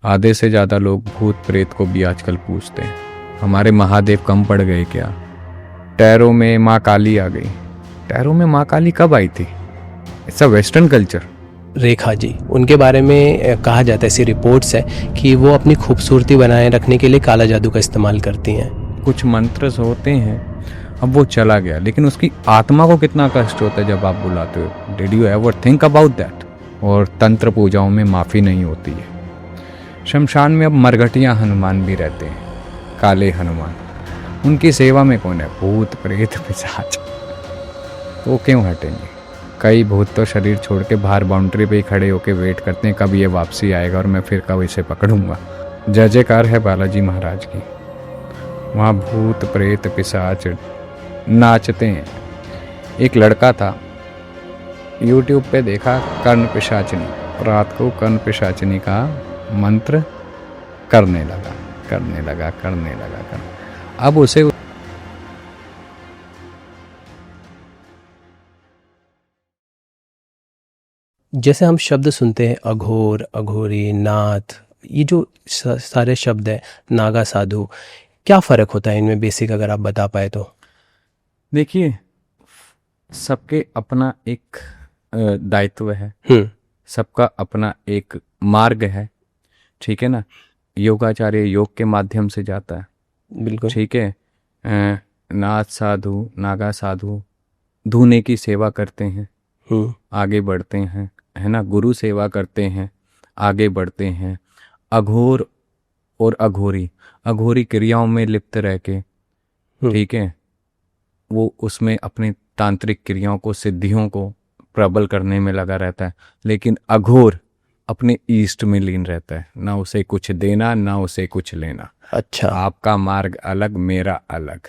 आधे से ज़्यादा लोग भूत प्रेत को भी आजकल पूजते हैं। हमारे महादेव कम पड़ गए क्या? टैरो में माँ काली आ गई। टैरो में माँ काली कब आई थी? It's a western culture. Rekha ji, उनके बारे में कहा जाता है, ऐसी रिपोर्ट्स है कि वो अपनी खूबसूरती बनाए रखने के लिए काला जादू का इस्तेमाल करती हैं। कुछ मंत्र होते हैं, अब वो चला गया, लेकिन उसकी आत्मा को कितना कष्ट होता है जब आप बुलाते हो। Did you ever think about that? और तंत्र पूजाओं में माफ़ी नहीं होती है। शमशान में अब मरघटिया हनुमान भी रहते हैं, काले हनुमान। उनकी सेवा में कौन है? भूत प्रेत पिशाच। वो क्यों हटेंगे? कई भूत तो शरीर छोड़ के बाहर बाउंड्री पे ही खड़े होके वेट करते हैं कब ये वापसी आएगा और मैं फिर कब इसे पकड़ूंगा। जय जयकार है बालाजी महाराज की। वहाँ भूत प्रेत पिशाच नाचते हैं। एक लड़का था, यूट्यूब पे देखा कर्ण पिशाचनी, रात को कर्ण पिशाचनी का मंत्र करने लगा। अब उसे जैसे हम शब्द सुनते हैं अघोर, अघोरी, नाथ, ये जो सारे शब्द हैं, नागा, साधु, क्या फ़र्क होता है इनमें बेसिक, अगर आप बता पाए तो? देखिए, सबके अपना एक दायित्व है, सबका अपना एक मार्ग है, ठीक है ना। योगाचार्य योग के माध्यम से जाता है, बिल्कुल ठीक है। नाथ साधु, नागा साधु धूने की सेवा करते हैं, आगे बढ़ते हैं, है ना। गुरु सेवा करते हैं, आगे बढ़ते हैं। अघोर और अघोरी क्रियाओं में लिप्त रह के, ठीक है, वो उसमें अपनी तांत्रिक क्रियाओं को, सिद्धियों को प्रबल करने में लगा रहता है। लेकिन अघोर अपने ईस्ट में लीन रहता है, ना उसे कुछ देना ना उसे कुछ लेना। अच्छा, आपका मार्ग अलग, मेरा अलग।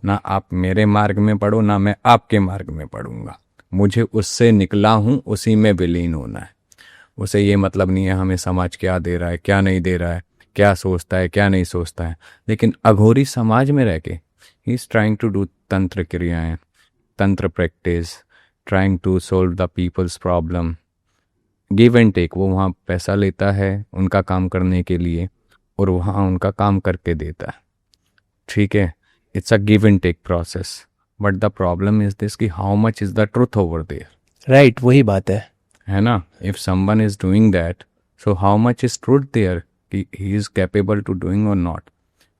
ना आप मेरे मार्ग में पढ़ो, ना मैं आपके मार्ग में पढ़ूंगा। मुझे उससे निकला हूँ, उसी में विलीन होना है। उसे ये मतलब नहीं है हमें समाज क्या दे रहा है, क्या नहीं दे रहा है, क्या सोचता है, क्या नहीं सोचता है। लेकिन अघोरी समाज में रह के ही इज ट्राइंग टू डू तंत्र क्रियाएं, तंत्र practice, trying to solve the people's problem. Give and take. वो वहाँ पैसा लेता है उनका काम करने के लिए और वहाँ उनका काम करके देता है, ठीक है। It's a give and take process, but the problem is this कि how much is the truth over there. Right, वही बात है ना। If someone is doing that, so how much is truth there कि he is capable to doing और not.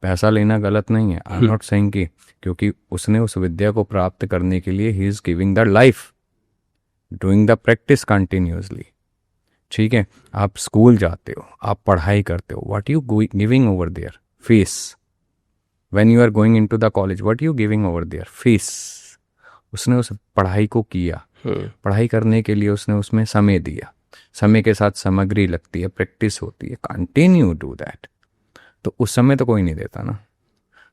पैसा लेना गलत नहीं है, आई एम नॉट सेइंग कि, क्योंकि उसने उस विद्या को प्राप्त करने के लिए he is giving the life, doing the practice continuously, ठीक है। आप स्कूल जाते हो, आप पढ़ाई करते हो, what you giving over there? Fees. When you are going into the college, what you giving over there? Fees. उसने उस पढ़ाई को किया, पढ़ाई करने के लिए उसने उसमें समय दिया, समय के साथ सामग्री लगती है, प्रैक्टिस होती है, कंटिन्यू डू दैट। तो उस समय तो कोई नहीं देता ना,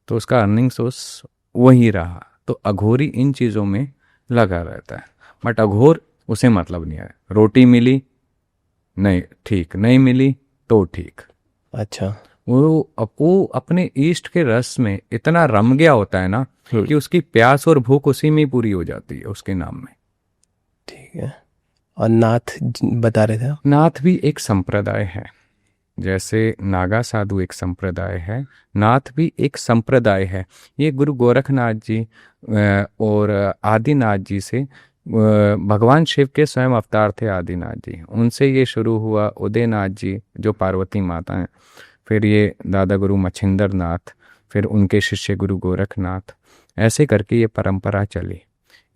तो उसका अर्निंग सोर्स वही रहा। तो अघोरी इन चीज़ों में लगा रहता है, बट अघोर उसे मतलब नहीं है। रोटी मिली नहीं ठीक, नहीं मिली तो ठीक। अच्छा, वो अपने ईस्ट के रस में इतना रम गया होता है ना कि उसकी प्यास और भूख उसी में ही पूरी हो जाती है, उसके नाम में, ठीक है। और नाथ बता रहे थे आप? नाथ भी एक संप्रदाय है, जैसे नागा साधु एक संप्रदाय है, नाथ भी एक संप्रदाय है। ये गुरु गोरखनाथ जी और आदिनाथ जी से, भगवान शिव के स्वयं अवतार थे आदिनाथ जी, उनसे ये शुरू हुआ। उदयनाथ जी जो पार्वती माता हैं, फिर ये दादा गुरु मच्छिंद्र नाथ, फिर उनके शिष्य गुरु गोरखनाथ, ऐसे करके ये परंपरा चली।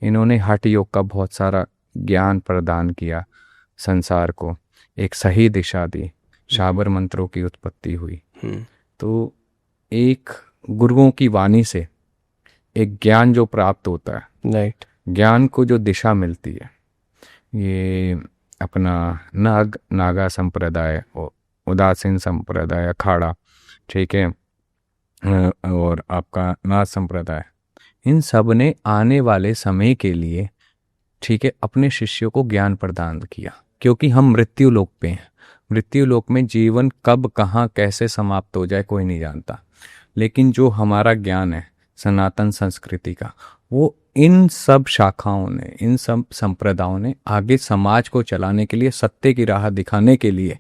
इन्होंने हठ योग का बहुत सारा ज्ञान प्रदान किया संसार को, एक सही दिशा दी, शाबर मंत्रों की उत्पत्ति हुई। तो एक गुरुओं की वाणी से एक ज्ञान जो प्राप्त होता है, राइट, ज्ञान को जो दिशा मिलती है, ये अपना नागा संप्रदाय, उदासीन संप्रदाय, अखाड़ा, ठीक है, और आपका नाथ संप्रदाय, इन सब ने आने वाले समय के लिए, ठीक है, अपने शिष्यों को ज्ञान प्रदान किया। क्योंकि हम मृत्यु लोक पे हैं, मृत्यु लोक में जीवन कब कहाँ कैसे समाप्त हो जाए कोई नहीं जानता। लेकिन जो हमारा ज्ञान है सनातन संस्कृति का, वो इन सब शाखाओं ने, इन सब संप्रदायों ने आगे समाज को चलाने के लिए, सत्य की राह दिखाने के लिए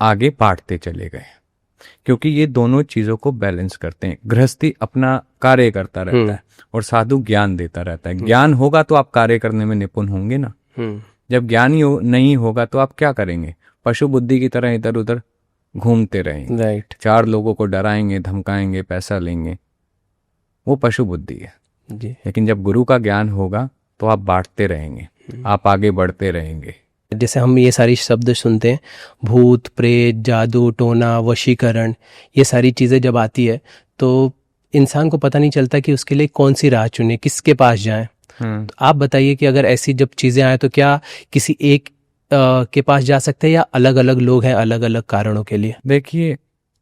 आगे बांटते चले गए, क्योंकि ये दोनों चीजों को बैलेंस करते हैं। गृहस्थी अपना कार्य करता रहता है और साधु ज्ञान देता रहता है। ज्ञान होगा तो आप कार्य करने में निपुण होंगे ना। जब ज्ञान ही नहीं होगा तो आप क्या करेंगे? पशु बुद्धि की तरह इधर उधर घूमते रहेंगे। राइट। 4 लोगों को डराएंगे, धमकाएंगे, पैसा लेंगे, वो पशु बुद्धि है। जी। लेकिन जब गुरु का ज्ञान होगा तो आप बांटते रहेंगे, आप आगे बढ़ते रहेंगे। जैसे हम ये सारी शब्द सुनते हैं, भूत, प्रेत, जादू, टोना, वशीकरण, ये सारी चीज़ें जब आती है तो इंसान को पता नहीं चलता कि उसके लिए कौन सी राह चुने, किसके पास जाएं। तो आप बताइए कि अगर ऐसी जब चीज़ें आए तो क्या किसी एक के पास जा सकते हैं या अलग अलग लोग हैं अलग अलग कारणों के लिए? देखिए,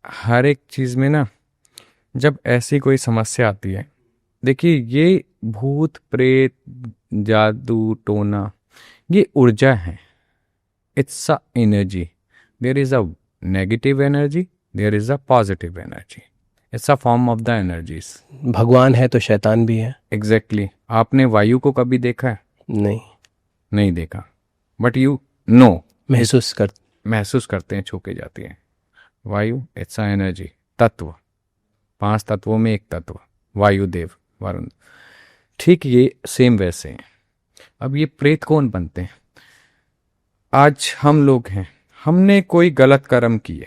हर एक चीज़ में ना जब ऐसी कोई समस्या आती है, देखिए ये भूत, प्रेत, जादू, टोना, ये ऊर्जा है। It's a energy. There is a negative energy, there is a positive energy. It's a form of the energies. भगवान है तो शैतान भी है। एग्जैक्टली। आपने वायु को कभी देखा है? नहीं देखा, बट यू नो, महसूस करते हैं, छू के जाती है। वायु इट्स अ एनर्जी, तत्व। 5 तत्वों में एक तत्व वायुदेव, वरुण। ठीक ये सेम वैसे हैं। अब ये प्रेत कौन बनते हैं? आज हम लोग हैं, हमने कोई गलत कर्म किए,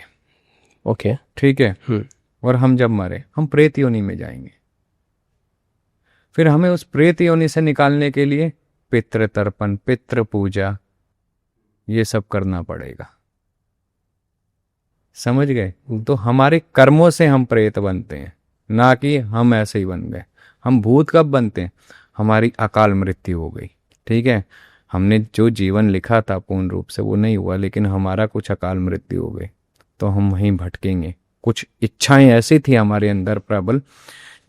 ओके, ठीक है, और हम जब मरे हम प्रेत योनि में जाएंगे। फिर हमें उस प्रेत योनि से निकालने के लिए पितृ तर्पण, पितृ पूजा, ये सब करना पड़ेगा। समझ गए? तो हमारे कर्मों से हम प्रेत बनते हैं, ना कि हम ऐसे ही बन गए। हम भूत कब बनते हैं? हमारी अकाल मृत्यु हो गई, ठीक है, हमने जो जीवन लिखा था पूर्ण रूप से वो नहीं हुआ, लेकिन हमारा कुछ अकाल मृत्यु हो गई, तो हम वहीं भटकेंगे। कुछ इच्छाएं ऐसी थी हमारे अंदर प्रबल,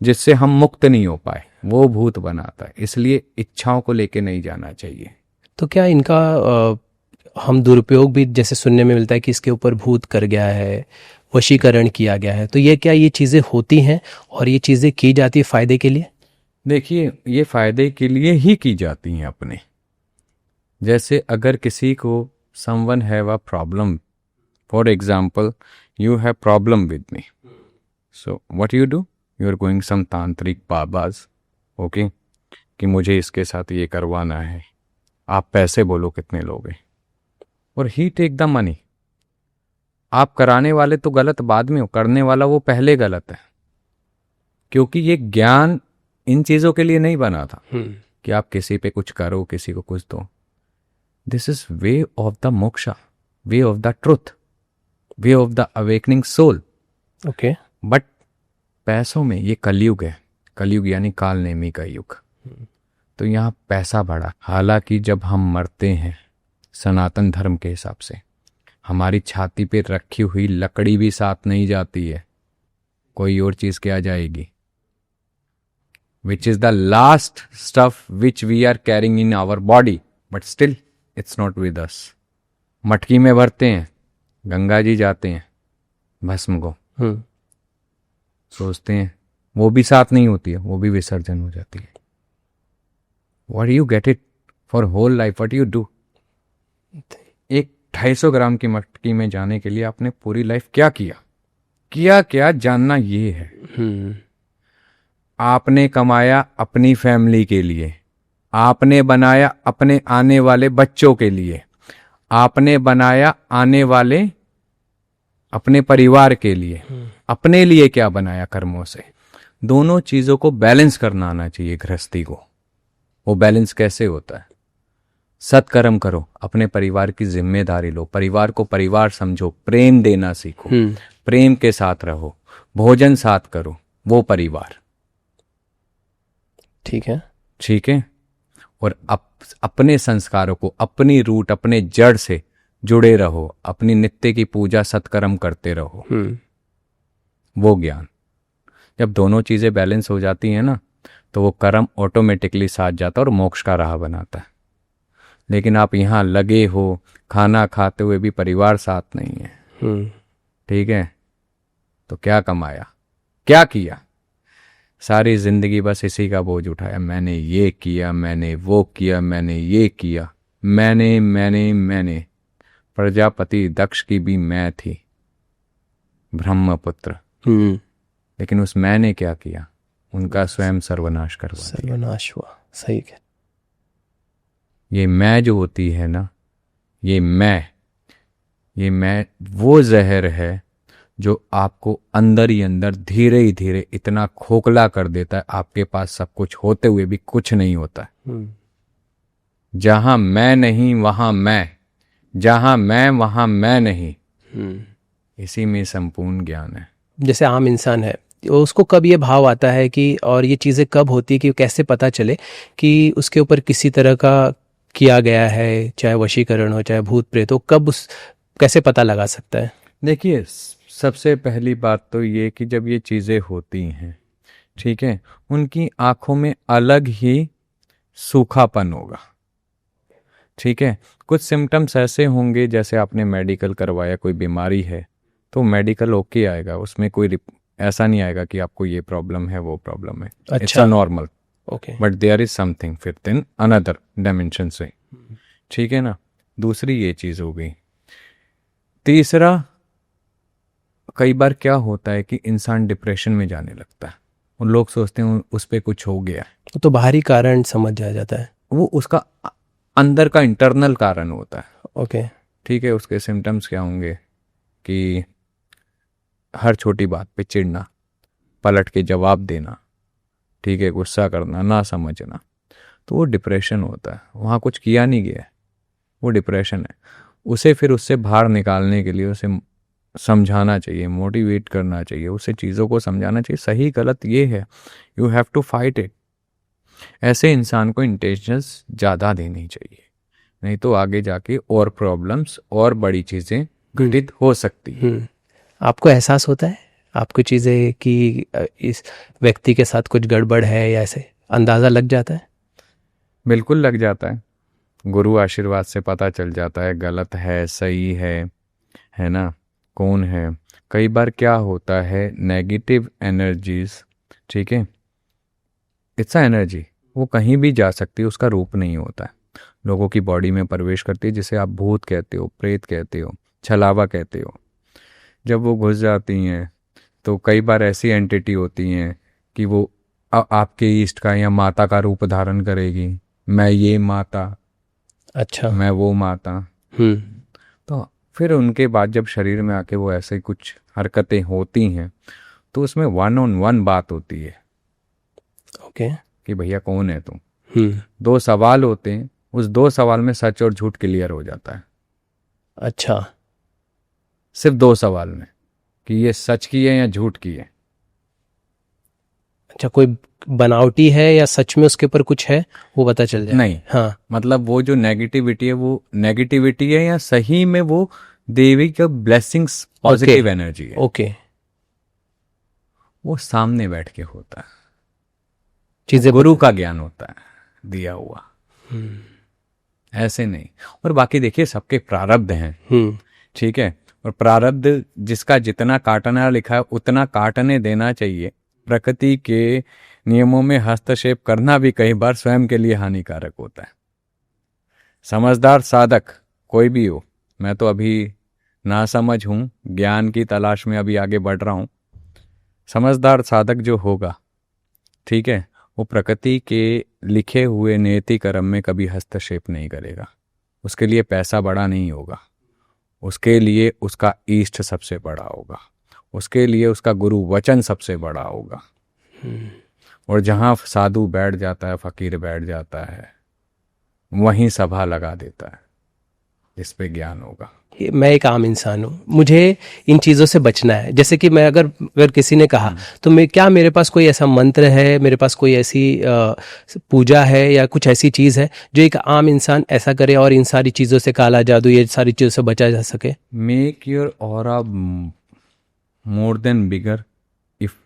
जिससे हम मुक्त नहीं हो पाए, वो भूत बनाता है। इसलिए इच्छाओं को लेके नहीं जाना चाहिए। तो क्या इनका हम दुरुपयोग भी जैसे सुनने में मिलता है कि इसके ऊपर भूत कर गया है, वशीकरण किया गया है, तो ये क्या ये चीज़ें होती हैं और ये चीज़ें की जाती है फ़ायदे के लिए? देखिए, ये फायदे के लिए ही की जाती हैं अपने। जैसे अगर किसी को someone have a problem, for example you have problem with me, so what you do, you are going some tantrik babas, okay, कि मुझे इसके साथ ये करवाना है, आप पैसे बोलो कितने लोगे, और ही टेक द मनी। आप कराने वाले तो गलत बाद में हो, करने वाला वो पहले गलत है, क्योंकि ये ज्ञान इन चीज़ों के लिए नहीं बना था कि आप किसी पे कुछ करो, किसी को कुछ दो। This is way of the moksha, way of the truth, way of the awakening soul. Okay. But पैसों में ये कलयुग है, कलयुग यानी काल नेमी का युग, तो यहाँ पैसा बढ़ा। हालांकि जब हम मरते हैं सनातन धर्म के हिसाब से, हमारी छाती पे रखी हुई लकड़ी भी साथ नहीं जाती है, कोई और चीज क्या जाएगी, which is the last stuff which we are carrying in our body, but still it's not with us. मटकी में भरते हैं, गंगा जी जाते हैं भस्म को, सोचते हैं वो भी साथ नहीं होती है, वो भी विसर्जन हो जाती है। What you get it for whole life, what you do. एक 250 ग्राम की मटकी में जाने के लिए आपने पूरी लाइफ क्या किया, क्या जानना ये है। आपने कमाया अपनी फैमिली के लिए, आपने बनाया अपने आने वाले बच्चों के लिए, आपने बनाया आने वाले अपने परिवार के लिए, अपने लिए क्या बनाया कर्मों से। दोनों चीजों को बैलेंस करना आना चाहिए गृहस्थी को। वो बैलेंस कैसे होता है? सत्कर्म करो, अपने परिवार की जिम्मेदारी लो, परिवार को परिवार समझो, प्रेम देना सीखो, प्रेम के साथ रहो, भोजन साथ करो, वो परिवार। ठीक है। और अपने संस्कारों को, अपनी रूट, अपने जड़ से जुड़े रहो, अपनी नित्य की पूजा सत्कर्म करते रहो, वो ज्ञान। जब दोनों चीजें बैलेंस हो जाती हैं ना, तो वो कर्म ऑटोमेटिकली साथ जाता है और मोक्ष का राह बनाता है। लेकिन आप यहाँ लगे हो, खाना खाते हुए भी परिवार साथ नहीं है, ठीक है, तो क्या कमाया, क्या किया? सारी जिंदगी बस इसी का बोझ उठाया, मैंने ये किया, मैंने वो किया, मैंने ये किया, मैंने। प्रजापति दक्ष की भी मैं थी, ब्रह्मपुत्र, लेकिन उस मैं ने क्या किया, उनका स्वयं सर्वनाश करवा दिया। सर्वनाश हुआ, सही है। ये मैं जो होती है ना, ये मैं वो जहर है जो आपको अंदर ही अंदर धीरे ही धीरे इतना खोखला कर देता है, आपके पास सब कुछ होते हुए भी कुछ नहीं होता है। जहां मैं नहीं वहां मैं, जहां मैं वहां मैं नहीं, इसी में संपूर्ण ज्ञान है। जैसे आम इंसान है, उसको कब ये भाव आता है कि, और ये चीज़ें कब होती है कि कैसे पता चले कि उसके ऊपर किसी तरह का किया गया है, चाहे वशीकरण हो चाहे भूत प्रेत हो, कब उस कैसे पता लगा सकता है? देखिए, सबसे पहली बात तो ये कि जब ये चीज़ें होती हैं, ठीक है, उनकी आंखों में अलग ही सूखापन होगा, ठीक है। कुछ सिम्टम्स ऐसे होंगे, जैसे आपने मेडिकल करवाया, कोई बीमारी है तो मेडिकल ओके आएगा, उसमें कोई ऐसा नहीं आएगा कि आपको ये प्रॉब्लम है वो प्रॉब्लम है। It's a normal, okay, but there is something फिर इन अनदर डायमेंशन से, ठीक है ना। दूसरी ये चीज़ हो गई। तीसरा, कई बार क्या होता है कि इंसान डिप्रेशन में जाने लगता है, उन लोग सोचते हैं उस पर कुछ हो गया, तो बाहरी कारण समझ जाता है, वो उसका अंदर का इंटरनल कारण होता है, ओके, ठीक है। उसके सिम्टम्स क्या होंगे कि हर छोटी बात पे चिढ़ना, पलट के जवाब देना, ठीक है, गुस्सा करना, ना समझना, तो वो डिप्रेशन होता है। वहाँ कुछ किया नहीं गया है, वो डिप्रेशन है। उसे फिर उससे बाहर निकालने के लिए उसे समझाना चाहिए, मोटिवेट करना चाहिए, उसे चीज़ों को समझाना चाहिए, सही गलत ये है, you have to fight it. ऐसे इंसान को इंटेलिजेंस ज़्यादा देनी चाहिए, नहीं तो आगे जाके और प्रॉब्लम्स और बड़ी चीज़ें घटित हो सकती हैं। आपको एहसास होता है आपको चीज़ें कि इस व्यक्ति के साथ कुछ गड़बड़ है, या ऐसे अंदाज़ा लग जाता है? बिल्कुल लग जाता है, गुरु आशीर्वाद से पता चल जाता है, गलत है सही है ना, कौन है। कई बार क्या होता है, नेगेटिव एनर्जीज, ठीक है, इट्स अ एनर्जी, वो कहीं भी जा सकती है, उसका रूप नहीं होता है, लोगों की बॉडी में प्रवेश करती है, जिसे आप भूत कहते हो, प्रेत कहते हो, छलावा कहते हो। जब वो घुस जाती हैं तो कई बार ऐसी एंटिटी होती हैं कि वो आपके इष्ट का या माता का रूप धारण करेगी, मैं ये माता, अच्छा, मैं वो माता। तो फिर उनके बाद जब शरीर में आके वो ऐसे कुछ हरकतें होती हैं, तो उसमें 1-on-1 बात होती है, ओके, कि भैया कौन है तुम। 2 सवाल होते हैं, उस 2 सवाल में सच और झूठ क्लियर हो जाता है। अच्छा, सिर्फ 2 सवाल में, कि ये सच की है या झूठ की है। अच्छा, कोई बनावटी है या सच में उसके ऊपर कुछ है, वो पता चल जाए? नहीं, हाँ, मतलब वो जो नेगेटिविटी है, वो नेगेटिविटी है या सही में वो देवी का ब्लेसिंग्स, पॉजिटिव एनर्जी है। ओके, वो सामने बैठ के होता है, चीजें गुरु का ज्ञान होता है दिया हुआ, ऐसे नहीं। और बाकी देखिए, सबके प्रारब्ध हैं, ठीक है, और प्रारब्ध जिसका जितना काटना लिखा है उतना काटने देना चाहिए। प्रकृति के नियमों में हस्तक्षेप करना भी कई बार स्वयं के लिए हानिकारक होता है। समझदार साधक कोई भी हो, मैं तो अभी नासमझ हूँ, ज्ञान की तलाश में अभी आगे बढ़ रहा हूँ। समझदार साधक जो होगा, ठीक है, वो प्रकृति के लिखे हुए नियति कर्म में कभी हस्तक्षेप नहीं करेगा। उसके लिए पैसा बड़ा नहीं होगा, उसके लिए उसका इष्ट सबसे बड़ा होगा, उसके लिए उसका गुरु वचन सबसे बड़ा होगा। और जहाँ साधु बैठ जाता है, फकीर बैठ जाता है, वहीं सभा लगा देता है, इस पे ज्ञान होगा। मैं एक आम इंसान हूँ, मुझे इन चीज़ों से बचना है। जैसे कि मैं अगर किसी ने कहा तो मेरे पास कोई ऐसा मंत्र है, मेरे पास कोई ऐसी पूजा है या कुछ ऐसी चीज़ है जो एक आम इंसान ऐसा करे और इन सारी चीज़ों से, काला जादू, ये सारी चीज़ों से बचा जा सके? Make your aura more than bigger if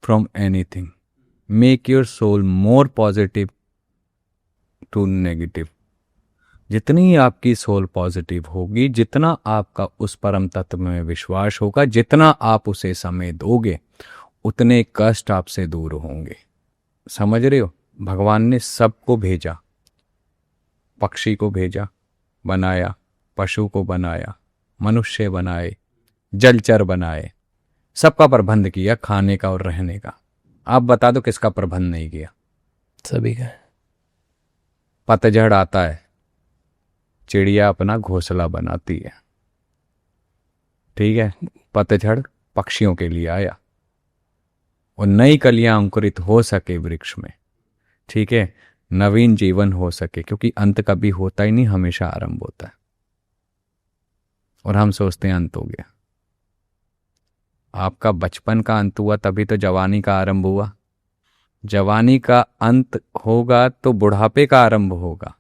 from anything, make your soul more positive to negative. जितनी आपकी सोल पॉजिटिव होगी, जितना आपका उस परम तत्व में विश्वास होगा, जितना आप उसे समय दोगे, उतने कष्ट आपसे दूर होंगे। समझ रहे हो? भगवान ने सबको भेजा, पक्षी को भेजा, बनाया, पशु को बनाया, मनुष्य बनाए, जलचर बनाए, सबका प्रबंध किया, खाने का और रहने का। आप बता दो किसका प्रबंध नहीं किया? सभी का। पतझड़ आता है, चिड़िया अपना घोंसला बनाती है, ठीक है। पतझड़ पक्षियों के लिए आया और नई कलियां अंकुरित हो सके वृक्ष में, ठीक है, नवीन जीवन हो सके, क्योंकि अंत कभी होता ही नहीं, हमेशा आरंभ होता है। और हम सोचते हैं अंत हो गया। आपका बचपन का अंत हुआ तभी तो जवानी का आरंभ हुआ। जवानी का अंत होगा तो बुढ़ापे का आरंभ होगा,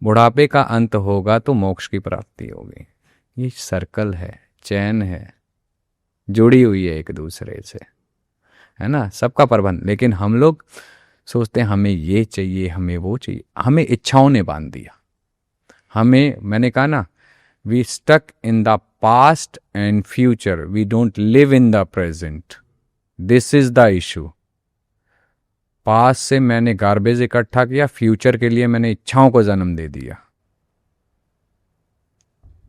बुढ़ापे का अंत होगा तो मोक्ष की प्राप्ति होगी। ये सर्कल है, चैन है, जुड़ी हुई है एक दूसरे से, है ना, सबका प्रबंध। लेकिन हम लोग सोचते हैं हमें ये चाहिए, हमें वो चाहिए, हमें इच्छाओं ने बांध दिया हमें। मैंने कहा ना, we stuck in the past and future, we don't live in the present, this is the issue. Past से मैंने गार्बेज इकट्ठा किया, फ्यूचर के लिए मैंने इच्छाओं को जन्म दे दिया।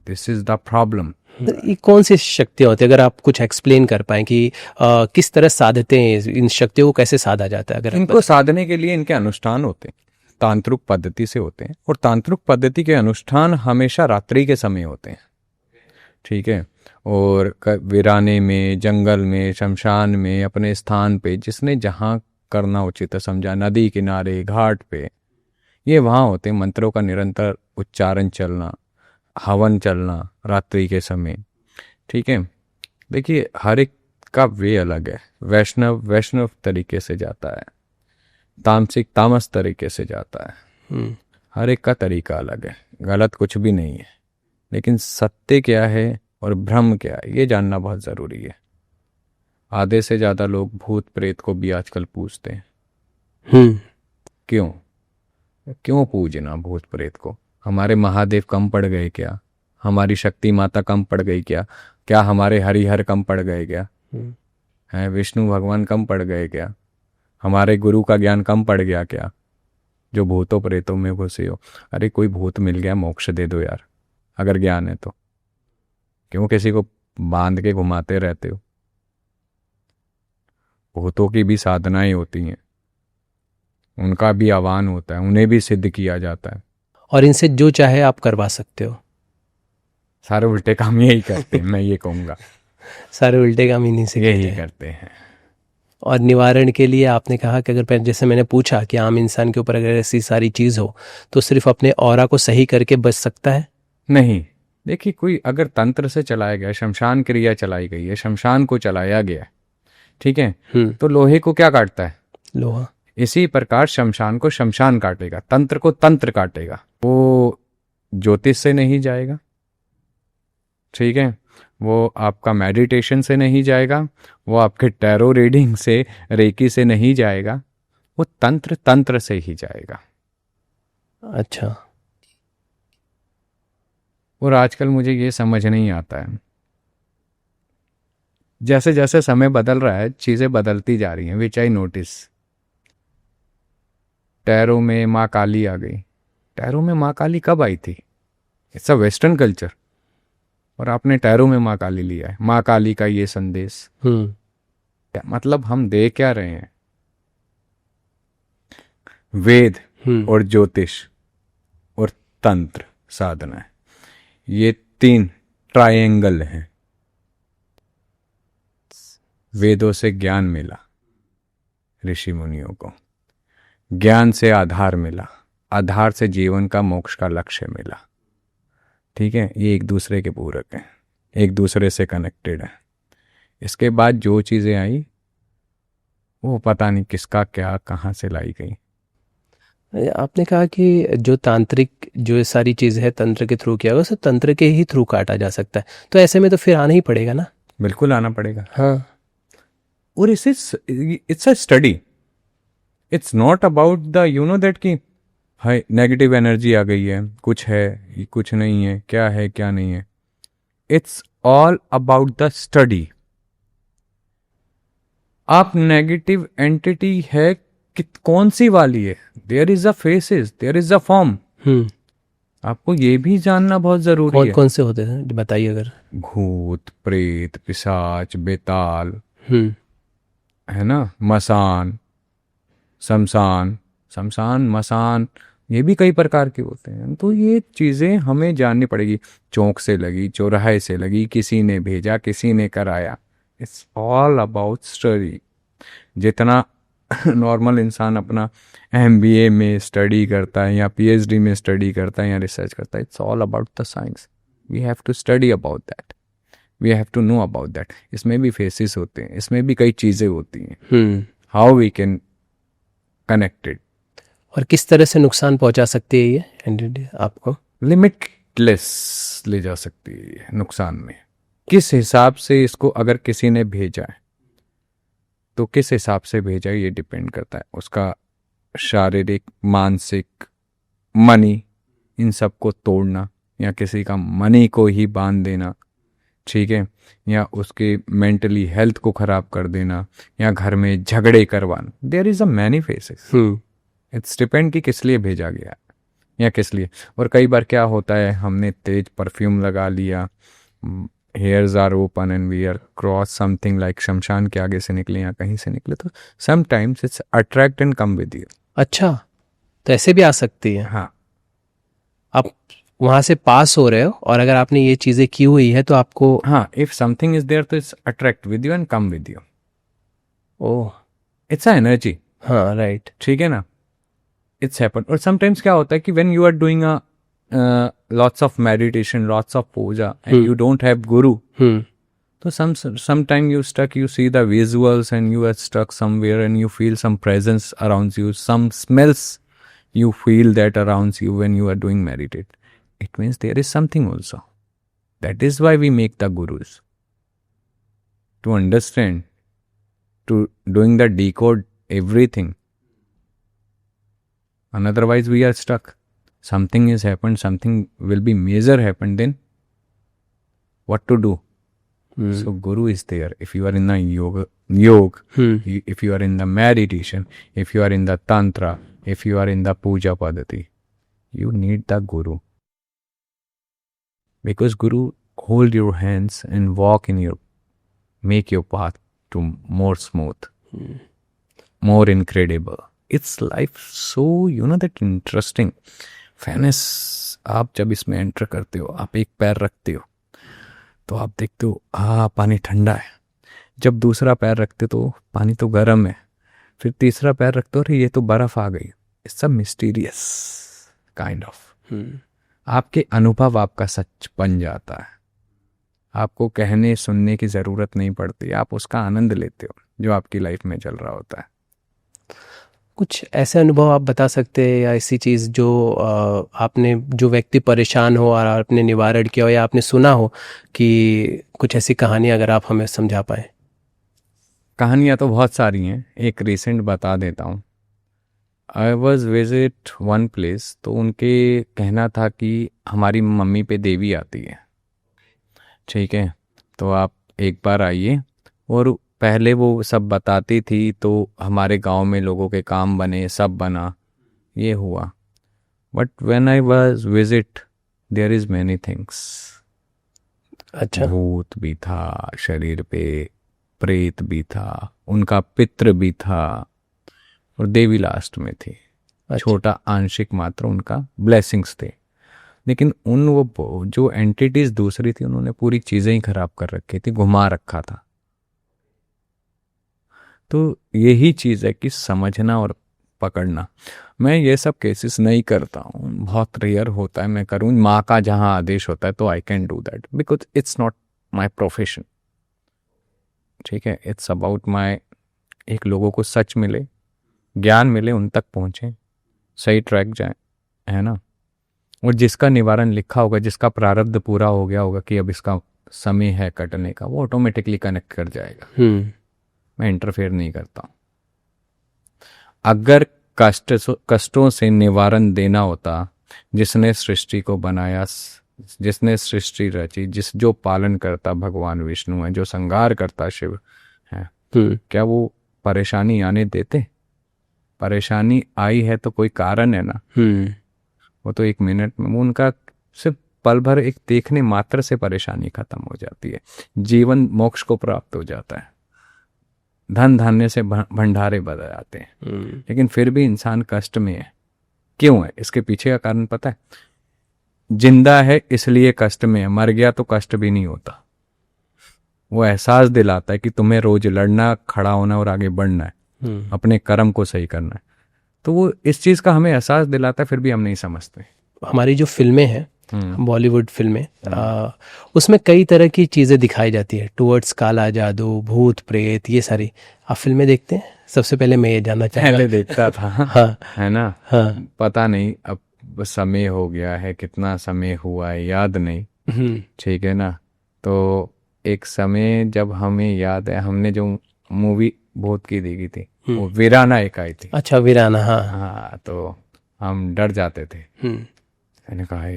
This is the problem. ये कौन सी शक्तियाँ होती है, अगर आप कुछ एक्सप्लेन कर पाएं कि किस तरह साधते हैं, इन शक्तियों को कैसे साधा जाता है? अगर इनको साधने के लिए इनके अनुष्ठान होते हैं, तांत्रिक पद्धति से होते हैं। और तांत्रिक पद्धति के अनुष्ठान हमेशा रात्रि के समय होते हैं, ठीक है। और वीराने में, जंगल में, शमशान में, अपने स्थान पे, जिसने जहाँ करना उचित है समझा, नदी किनारे, घाट पे, ये वहाँ होते हैं। मंत्रों का निरंतर उच्चारण चलना, हवन चलना रात्रि के समय, ठीक है। देखिए हर एक का वे अलग है। वैष्णव तरीके से जाता है, तामसिक तामस तरीके से जाता है, हर एक का तरीका अलग है, गलत कुछ भी नहीं है। लेकिन सत्य क्या है और भ्रम क्या है, ये जानना बहुत ज़रूरी है। आधे से ज़्यादा लोग भूत प्रेत को भी आजकल पूजते हैं। क्यों पूजना भूत प्रेत को? हमारे महादेव कम पड़ गए क्या? हमारी शक्ति माता कम पड़ गई क्या? क्या हमारे हरिहर कम पड़ गए क्या? हैं विष्णु भगवान कम पड़ गए क्या? हमारे गुरु का ज्ञान कम पड़ गया क्या, जो भूतों प्रेतों में घुसे हो? अरे कोई भूत मिल गया, मोक्ष दे दो यार, अगर ज्ञान है तो। क्यों किसी को बांध के घुमाते रहते हो? भूतों की भी साधनाएं होती हैं, उनका भी आह्वान होता है, उन्हें भी सिद्ध किया जाता है। और इनसे जो चाहे आप करवा सकते हो। सारे उल्टे काम यही करते हैं, मैं ये कहूँगा सारे उल्टे काम इन्हीं से यही करते हैं। और निवारण के लिए आपने कहा कि अगर जैसे मैंने पूछा कि आम इंसान के ऊपर अगर ऐसी सारी चीज़ हो तो सिर्फ अपने ऑरा को सही करके बच सकता है? नहीं, देखिए कोई अगर तंत्र से चलाया गया, शमशान क्रिया चलाई गई है, शमशान को चलाया गया, ठीक है, तो लोहे को क्या काटता है? लोहा। इसी प्रकार शमशान को शमशान काटेगा, तंत्र को तंत्र काटेगा। वो ज्योतिष से नहीं जाएगा, ठीक है, वो आपका मेडिटेशन से नहीं जाएगा, वो आपके टैरो रीडिंग से, रेकी से नहीं जाएगा, वो तंत्र से ही जाएगा। अच्छा। और आजकल मुझे ये समझ नहीं आता है, जैसे जैसे समय बदल रहा है चीज़ें बदलती जा रही हैं, विच आई नोटिस। टैरो में माँ काली आ गई। टैरो में माँ काली कब आई थी? इट्स अ वेस्टर्न कल्चर, और आपने टैरो में माँ काली लिया है। माँ काली का ये संदेश, क्या मतलब हम दे क्या रहे हैं? वेद और ज्योतिष और तंत्र साधना है, ये 3 ट्रायंगल हैं। वेदों से ज्ञान मिला ऋषि मुनियों को, ज्ञान से आधार मिला, आधार से जीवन का मोक्ष का लक्ष्य मिला, ठीक है। ये एक दूसरे के पूरक हैं, एक दूसरे से कनेक्टेड है। इसके बाद जो चीज़ें आई वो पता नहीं किसका क्या कहाँ से लाई गई। आपने कहा कि जो तांत्रिक जो सारी चीज़ है तंत्र के थ्रू किया होगा, सब तंत्र के ही थ्रू काटा जा सकता है, तो ऐसे में तो फिर आना ही पड़ेगा ना? बिल्कुल आना पड़ेगा। हाँ। और it's a study, it's not about the you know that कि हाय नेगेटिव एनर्जी आ गई है, कुछ है कुछ नहीं है, क्या है क्या नहीं है। It's all about the study. आप नेगेटिव एंटिटी है कि कौन सी वाली है, there is a phases, there is a form, आपको ये भी जानना बहुत जरूरी कौन है। कौन से होते हैं बताइए अगर। भूत, प्रेत, पिशाच, बेताल, हम्म। है ना, मसान, शमशान, शमशान, मसान, ये भी कई प्रकार के होते हैं। तो ये चीज़ें हमें जाननी पड़ेगी। चौक से लगी, चौराहे से लगी, किसी ने भेजा, किसी ने कराया, इट्स ऑल अबाउट स्टडी। जितना नॉर्मल इंसान अपना एमबीए में स्टडी करता है या पीएचडी में स्टडी करता है या रिसर्च करता है, it's all about the science. We have to study about that, we have to know about that. इसमें भी फेसेस होते हैं, इसमें भी कई चीज़ें होती हैं। How we can connected. और किस तरह से नुकसान पहुंचा सकती है ये एंटिटी आपको? लिमिटलेस ले जा सकती है ये नुकसान में। किस हिसाब से इसको अगर किसी ने भेजा है तो किस हिसाब से भेजा है ये डिपेंड करता है। उसका शारीरिक, मानसिक, मनी, इन सब को तोड़ना, या किसी का मनी को ही बांध देना, ठीक है, या उसके मेंटली हेल्थ को ख़राब कर देना, या घर में झगड़े करवाना। There is a many phases. It's depend कि किस लिए भेजा गया है या किस लिए। और कई बार क्या होता है, हमने तेज परफ्यूम लगा लिया, hairs are open and we are cross something like शमशान के आगे से निकले या कहीं से निकले, तो sometimes it's attract and come with you. अच्छा, तो ऐसे भी आ सकती है। हाँ, आप वहां से पास हो रहे हो और अगर आपने ये चीजें की हुई है तो आपको। हाँ, इफ समथिंग इज देयर तो it's attract with you and come with you. Oh, it's a energy, हाँ राइट। ठीक है ना। It's happen. और समटाइम्स क्या होता है कि when you are doing a lots of meditation, lots of puja and you don't have guru, तो sometime you stuck, you see the visuals and you are stuck somewhere and you feel some presence around you, some smells you feel that around you when you are doing meditate. It means there is something also. That is why we make the gurus, to understand, to doing the decode everything. And otherwise we are stuck. Something has happened, something will be major happened, then what to do? So guru is there. If you are in the yoga, if you are in the meditation, if you are in the tantra, if you are in the puja padati, you need the guru. Because guru hold your hands and walk in your, make your path to more smooth, more incredible. It's life so, you know, that interesting. Fairness, आप जब इसमें enter करते हो, आप एक पैर रखते हो तो आप देखते हो पानी ठंडा है। जब दूसरा पैर रखते तो पानी तो गर्म है। फिर तीसरा पैर रखते हो, अरे ये तो बर्फ आ गई। It's a mysterious kind of. आपके अनुभव आपका सच बन जाता है। आपको कहने सुनने की ज़रूरत नहीं पड़ती, आप उसका आनंद लेते हो जो आपकी लाइफ में चल रहा होता है। कुछ ऐसे अनुभव आप बता सकते हैं या ऐसी चीज़ जो आपने, जो व्यक्ति परेशान हो और आपने निवारण किया हो या आपने सुना हो, कि कुछ ऐसी कहानी अगर आप हमें समझा पाए। कहानियाँ तो बहुत सारी हैं, एक रिसेंट बता देता हूँ। I was visit one place, तो उनके कहना था कि हमारी मम्मी पे देवी आती है, ठीक है, तो आप एक बार आइए। और पहले वो सब बताती थी तो हमारे गांव में लोगों के काम बने, सब बना, ये हुआ। But when I was visit, there is many things. अच्छा, भूत भी था शरीर पे, प्रेत भी था, उनका पितृ भी था, और देवी लास्ट में थी। छोटा आंशिक मात्र उनका ब्लेसिंग्स थे। लेकिन उन वो जो एंटिटीज दूसरी थी, उन्होंने पूरी चीज़ें ही खराब कर रखी थी, घुमा रखा था। तो यही चीज़ है कि समझना और पकड़ना। मैं ये सब केसेस नहीं करता हूँ, बहुत रेयर होता है मैं करूँ। माँ का जहाँ आदेश होता है तो I can do that, because it's not my profession, ठीक है। इट्स अबाउट माई, एक लोगों को सच मिले, ज्ञान मिले, उन तक पहुँचे, सही ट्रैक जाए, है ना। और जिसका निवारण लिखा होगा, जिसका प्रारब्ध पूरा हो गया होगा कि अब इसका समय है कटने का, वो ऑटोमेटिकली कनेक्ट कर जाएगा। मैं इंटरफेयर नहीं करता। अगर कष्टों से निवारण देना होता, जिसने सृष्टि को बनाया, जिसने सृष्टि रची, जो पालन करता भगवान विष्णु है, जो संहार करता शिव है, क्या वो परेशानी आने देते? परेशानी आई है तो कोई कारण है ना। वो तो 1 मिनट में, वो उनका सिर्फ पल भर एक देखने मात्र से परेशानी खत्म हो जाती है, जीवन मोक्ष को प्राप्त हो जाता है, धन धान्य से भंडारे भर जाते हैं। लेकिन फिर भी इंसान कष्ट में है। क्यों है? इसके पीछे का कारण पता है? जिंदा है इसलिए कष्ट में है, मर गया तो कष्ट भी नहीं होता। वो एहसास दिलाता है कि तुम्हें रोज लड़ना, खड़ा होना और आगे बढ़ना है, अपने कर्म को सही करना है। तो वो इस चीज का हमें एहसास दिलाता है, फिर भी हम नहीं समझते। हमारी जो फिल्में हैं, बॉलीवुड फिल्में, उसमें कई तरह की चीज़ें दिखाई जाती है, टुवर्ड्स काला जादू, भूत प्रेत, ये सारी। आप फिल्में देखते हैं? सबसे पहले मैं ये जानना चाहूँगा। पहले देखता था हाँ, है ना। हाँ, पता नहीं अब समय हो गया है, कितना समय हुआ है याद नहीं, ठीक है ना। तो एक समय जब हमें याद है, हमने जो मूवी भूत की देखी थी, वो वीराना एक आई थी। अच्छा, वीराना, हाँ। हाँ, तो हम डर जाते थे। मैंने कहा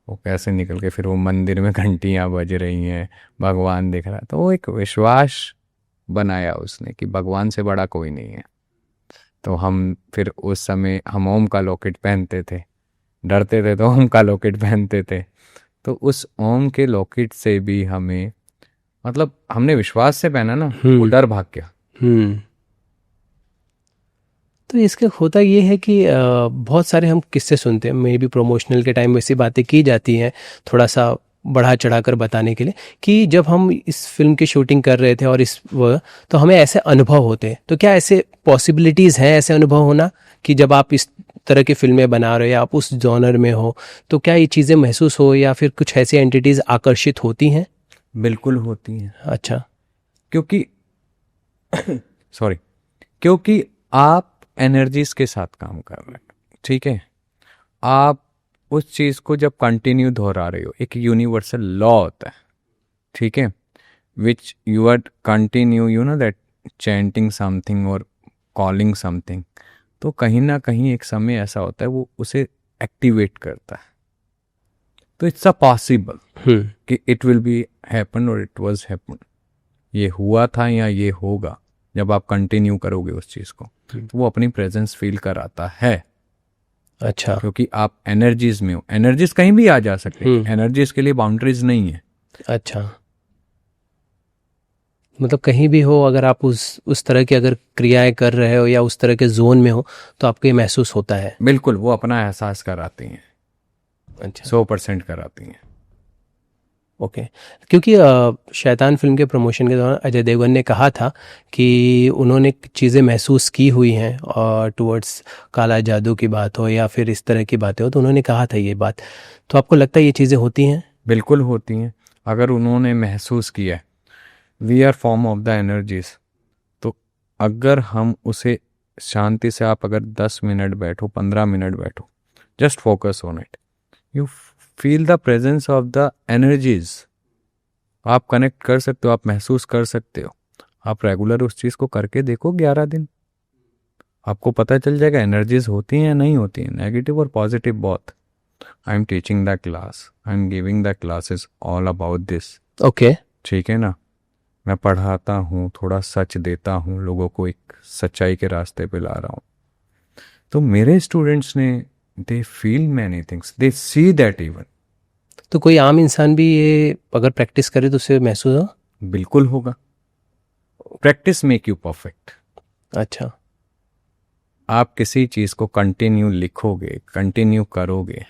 वो कैसे निकल के, फिर वो मंदिर में घंटियां बज रही हैं, भगवान दिख रहा है, तो वो एक विश्वास बनाया उसने कि भगवान से बड़ा कोई नहीं है। तो हम फिर उस समय हम ओम का लॉकेट पहनते थे, डरते थे तो ओम का लॉकेट पहनते थे। तो उस ओम के लॉकेट से भी हमें, मतलब हमने विश्वास से पहना ना, वो डर भाग गया। तो इसका होता ये है कि बहुत सारे हम किस्से सुनते हैं, मे भी प्रमोशनल के टाइम वैसी बातें की जाती हैं, थोड़ा सा बढ़ा चढ़ाकर बताने के लिए, कि जब हम इस फिल्म की शूटिंग कर रहे थे और तो हमें ऐसे अनुभव होते हैं। तो क्या ऐसे पॉसिबिलिटीज़ हैं, ऐसे अनुभव होना, कि जब आप इस तरह की फिल्में बना रहे हो या आप उस जॉनर में हो, तो क्या ये चीज़ें महसूस हो या फिर कुछ ऐसी एंटिटीज़ आकर्षित होती हैं? बिल्कुल होती हैं। अच्छा। क्योंकि सॉरी, क्योंकि आप एनर्जीज के साथ काम कर रहे हैं, ठीक है। आप उस चीज को जब कंटिन्यू दोहरा रहे हो, एक यूनिवर्सल लॉ होता है, ठीक है, which you are continue, you know that chanting something और कॉलिंग समथिंग, तो कहीं ना कहीं एक समय ऐसा होता है वो उसे एक्टिवेट करता है। तो इट्स अ पॉसिबल कि इट विल बी हैपन और इट वाज हैपन, ये हुआ था या ये होगा। जब आप कंटिन्यू करोगे उस चीज को, तो वो अपनी प्रेजेंस फील कराता है। अच्छा। क्योंकि आप एनर्जीज में हो, एनर्जीज कहीं भी आ जा सकते हैं, एनर्जीज के लिए बाउंड्रीज नहीं है। अच्छा, मतलब कहीं भी हो, अगर आप उस तरह की अगर क्रियाएं कर रहे हो या उस तरह के जोन में हो, तो आपको ये महसूस होता है। बिल्कुल, वो अपना एहसास कराती हैं। अच्छा, 100% कराती हैं। ओके। क्योंकि शैतान फिल्म के प्रमोशन के दौरान अजय देवगन ने कहा था कि उन्होंने चीज़ें महसूस की हुई हैं, और टुवर्ड्स काला जादू की बात हो या फिर इस तरह की बातें हो, तो उन्होंने कहा था ये बात। तो आपको लगता है ये चीज़ें होती हैं? बिल्कुल होती हैं। अगर उन्होंने महसूस किया, we are form of the energies, तो अगर हम उसे शांति से, आप अगर 10 मिनट बैठो, 15 मिनट बैठो, just focus on it, you feel the presence of the energies. आप कनेक्ट कर सकते हो, आप महसूस कर सकते हो। आप रेगुलर उस चीज़ को करके देखो 11 दिन, आपको पता चल जाएगा एनर्जीज होती हैं या नहीं होती हैं, नेगेटिव और positive both. I am teaching the class, I am giving the classes all about this. Okay. ठीक है ना। मैं पढ़ाता हूँ, थोड़ा सच देता हूँ, लोगों को एक सच्चाई के रास्ते पे ला रहा हूँ। तो मेरे स्टूडेंट्स ने, they feel many things, they see that even. तो कोई आम इंसान भी ये अगर प्रैक्टिस करे तो उसे महसूस हो? बिल्कुल होगा। Practice make you perfect. अच्छा। आप किसी चीज़ को कंटिन्यू लिखोगे, कंटिन्यू करोगे,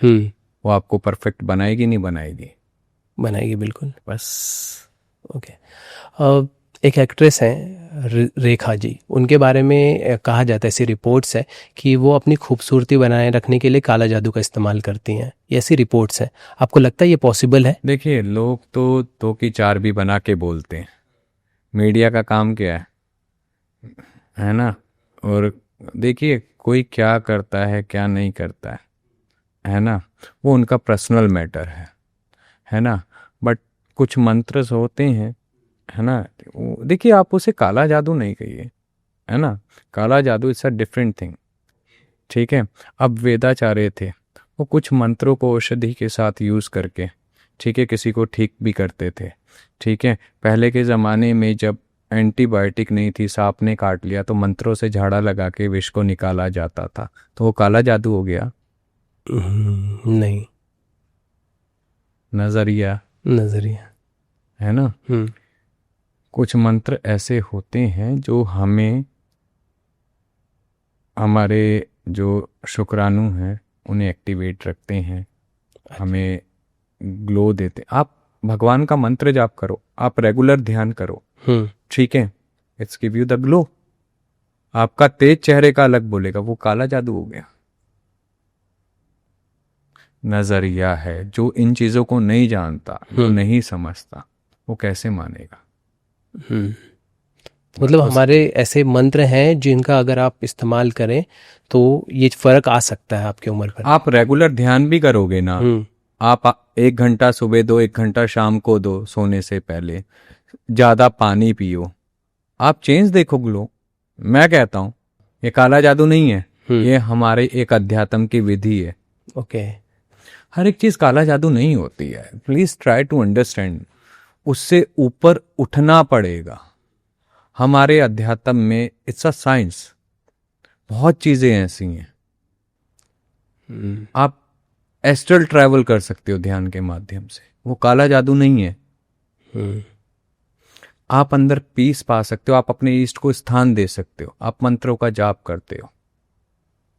वो आपको परफेक्ट बनाएगी नहीं बनाएगी? बनाएगी, बिल्कुल। बस। ओके। एक एक्ट्रेस हैं रेखा जी, उनके बारे में कहा जाता है, ऐसी रिपोर्ट्स है कि वो अपनी खूबसूरती बनाए रखने के लिए काला जादू का इस्तेमाल करती हैं। ये ऐसी रिपोर्ट्स हैं। आपको लगता है ये पॉसिबल है? देखिए, लोग तो दो की चार भी बना के बोलते हैं। मीडिया का काम क्या है ना। और देखिए, कोई क्या करता है क्या नहीं करता है ना, वो उनका पर्सनल मैटर है ना। बट कुछ मंत्र होते हैं, है ना। देखिए, आप उसे काला जादू नहीं कहिए, है ना। काला जादू इट्स अ डिफरेंट थिंग, ठीक है। अब वेदाचार्य थे, वो कुछ मंत्रों को औषधि के साथ यूज़ करके, ठीक है, किसी को ठीक भी करते थे, ठीक है। पहले के ज़माने में जब एंटीबायोटिक नहीं थी, सांप ने काट लिया, तो मंत्रों से झाड़ा लगा के विष को निकाला जाता था, तो वो काला जादू हो गया। नहीं, नजरिया नजरिया। है ना। कुछ मंत्र ऐसे होते हैं जो हमें, हमारे जो शुक्राणु हैं उन्हें एक्टिवेट रखते हैं, हमें ग्लो देते। आप भगवान का मंत्र जाप करो, आप रेगुलर ध्यान करो, ठीक है, it's give you the glow. आपका तेज चेहरे का अलग बोलेगा, वो काला जादू हो गया। नजरिया है, जो इन चीजों को नहीं जानता, जो नहीं समझता, वो कैसे मानेगा। मतलब हमारे ऐसे मंत्र हैं जिनका अगर आप इस्तेमाल करें तो ये फर्क आ सकता है आपकी उम्र पर। आप रेगुलर ध्यान भी करोगे ना, आप 1 घंटा सुबह दो, 1 घंटा शाम को दो, सोने से पहले ज्यादा पानी पियो, आप चेंज देखो, ग्लो। मैं कहता हूं ये काला जादू नहीं है, ये हमारे एक अध्यात्म की विधि है। ओके। हर एक चीज काला जादू नहीं होती है, प्लीज ट्राई टू अंडरस्टैंड। उससे ऊपर उठना पड़ेगा। हमारे अध्यात्म में इट्स अ साइंस, बहुत चीजें ऐसी हैं। आप एस्ट्रल ट्रैवल कर सकते हो ध्यान के माध्यम से, वो काला जादू नहीं है। आप अंदर पीस पा सकते हो, आप अपने ईष्ट को स्थान दे सकते हो, आप मंत्रों का जाप करते हो,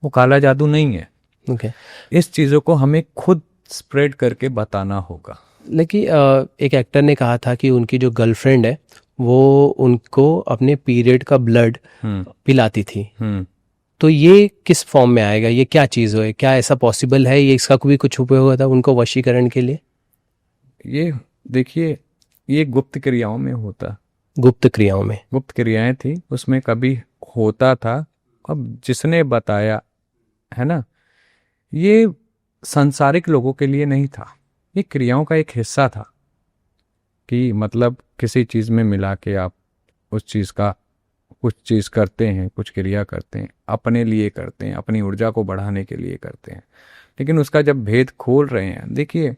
वो काला जादू नहीं है। ओके। इस चीजों को हमें खुद स्प्रेड करके बताना होगा। लेकिन एक एक्टर ने कहा था कि उनकी जो गर्लफ्रेंड है वो उनको अपने पीरियड का ब्लड पिलाती थी। तो ये किस फॉर्म में आएगा, ये क्या चीज़ है, क्या ऐसा पॉसिबल है, ये इसका भी कुछ उपयोग हुआ था उनको वशीकरण के लिए? ये देखिए, ये गुप्त क्रियाओं में होता, गुप्त क्रियाओं में गुप्त क्रियाएं थी, उसमें कभी होता था। अब जिसने बताया है ना, ये सांसारिक लोगों के लिए नहीं था, ये क्रियाओं का एक हिस्सा था कि मतलब किसी चीज में मिला के आप उस चीज का कुछ चीज करते हैं, कुछ क्रिया करते हैं, अपने लिए करते हैं, अपनी ऊर्जा को बढ़ाने के लिए करते हैं। लेकिन उसका जब भेद खोल रहे हैं, देखिए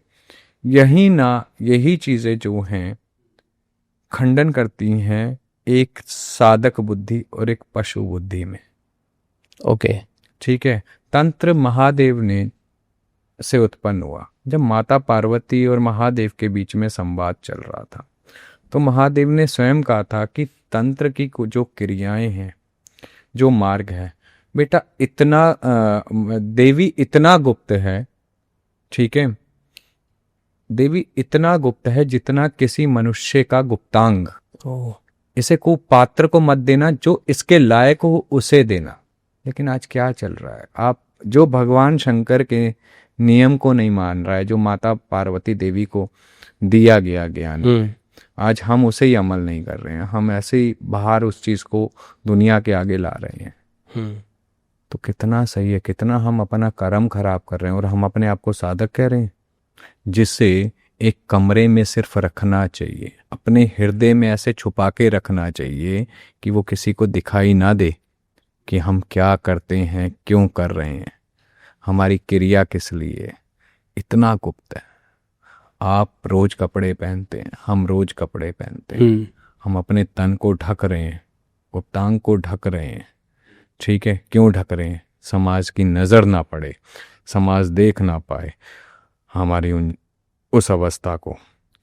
यही चीजें जो हैं खंडन करती हैं एक साधक बुद्धि और एक पशु बुद्धि में। ओके। ठीक है, तंत्र महादेव ने से उत्पन्न हुआ जब माता पार्वती और महादेव के बीच में संवाद चल रहा था। तो महादेव ने स्वयं कहा था कि तंत्र की जो क्रियाएं हैं, जो मार्ग है, बेटा इतना देवी इतना गुप्त है, ठीक है, देवी इतना गुप्त है जितना किसी मनुष्य का गुप्तांग। इसे को पात्र को मत देना, जो इसके लायक हो उसे देना। लेकिन आज क्या चल रहा है, आप जो भगवान शंकर के नियम को नहीं मान रहा है, जो माता पार्वती देवी को दिया गया ज्ञान, आज हम उसे ही अमल नहीं कर रहे हैं, हम ऐसे ही बाहर उस चीज को दुनिया के आगे ला रहे हैं। तो कितना सही है, कितना हम अपना कर्म खराब कर रहे हैं और हम अपने आप को साधक कह रहे हैं, जिसे एक कमरे में सिर्फ रखना चाहिए, अपने हृदय में ऐसे छुपा के रखना चाहिए कि वो किसी को दिखाई ना दे कि हम क्या करते हैं, क्यों कर रहे हैं, हमारी क्रिया किस लिए, इतना गुप्त है। आप रोज कपड़े पहनते हैं, हम रोज कपड़े पहनते हैं, हम अपने तन को ढक रहे हैं, गुप्तांग को ढक रहे हैं, ठीक है, क्यों ढक रहे हैं? समाज की नजर ना पड़े, समाज देख ना पाए हमारी उस अवस्था को,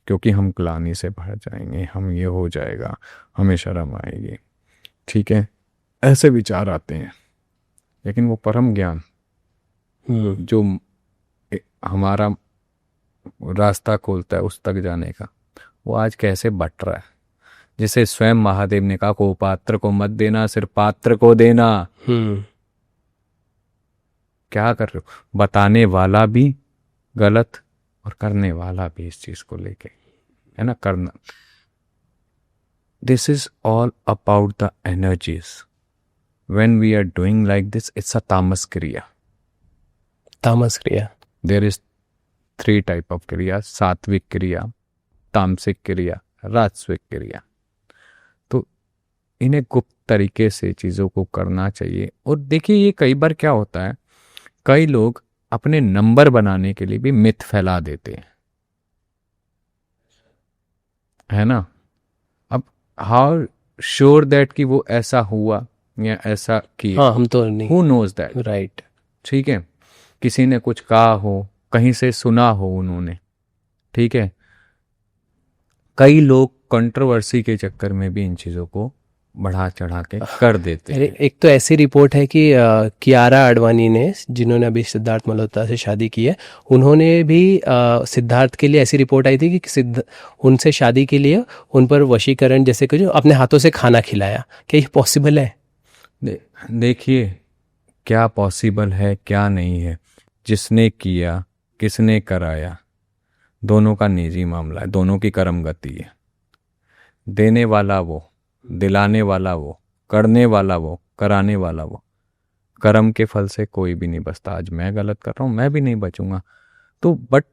क्योंकि हम ग्लानि से भर जाएंगे, हम ये हो जाएगा, हमें शर्म आएगी, ठीक है, ऐसे विचार आते हैं। लेकिन वो परम ज्ञान जो हमारा रास्ता खोलता है उस तक जाने का, वो आज कैसे बट रहा है। जिसे स्वयं महादेव ने कहा को पात्र को मत देना, सिर्फ पात्र को देना। क्या कर रहे हो? बताने वाला भी गलत और करने वाला भी इस चीज को लेके, है ना, करना। This is all about the energies. When we are doing like this, it's a tamas kriya. तामस क्रिया। देयर इज 3 टाइप ऑफ क्रिया, सात्विक क्रिया, तामसिक क्रिया, राजसिक क्रिया। तो इन्हें गुप्त तरीके से चीजों को करना चाहिए। और देखिए, ये कई बार क्या होता है, कई लोग अपने नंबर बनाने के लिए भी मिथ फैला देते हैं, है ना। अब हाउ श्योर दैट कि वो ऐसा हुआ या ऐसा किया? हाँ, हम तो नहीं। Who knows that, right. ठीक है। किसी ने कुछ कहा हो, कहीं से सुना हो उन्होंने, ठीक है। कई लोग कंट्रोवर्सी के चक्कर में भी इन चीज़ों को बढ़ा चढ़ा के कर देते अरे हैं। एक तो ऐसी रिपोर्ट है कि कियारा आडवाणी ने, जिन्होंने अभी सिद्धार्थ मल्होत्रा से शादी की है, उन्होंने भी सिद्धार्थ के लिए ऐसी रिपोर्ट आई थी कि उनसे शादी के लिए उन पर वशीकरण जैसे कुछ अपने हाथों से खाना खिलाया। क्या ये पॉसिबल है? देखिए, क्या पॉसिबल है क्या नहीं है, जिसने किया, किसने कराया, दोनों का निजी मामला है, दोनों की कर्म गति है। देने वाला वो, दिलाने वाला वो, करने वाला वो, कराने वाला वो। कर्म के फल से कोई भी नहीं बचता। आज मैं गलत कर रहा हूँ, मैं भी नहीं बचूंगा। तो बट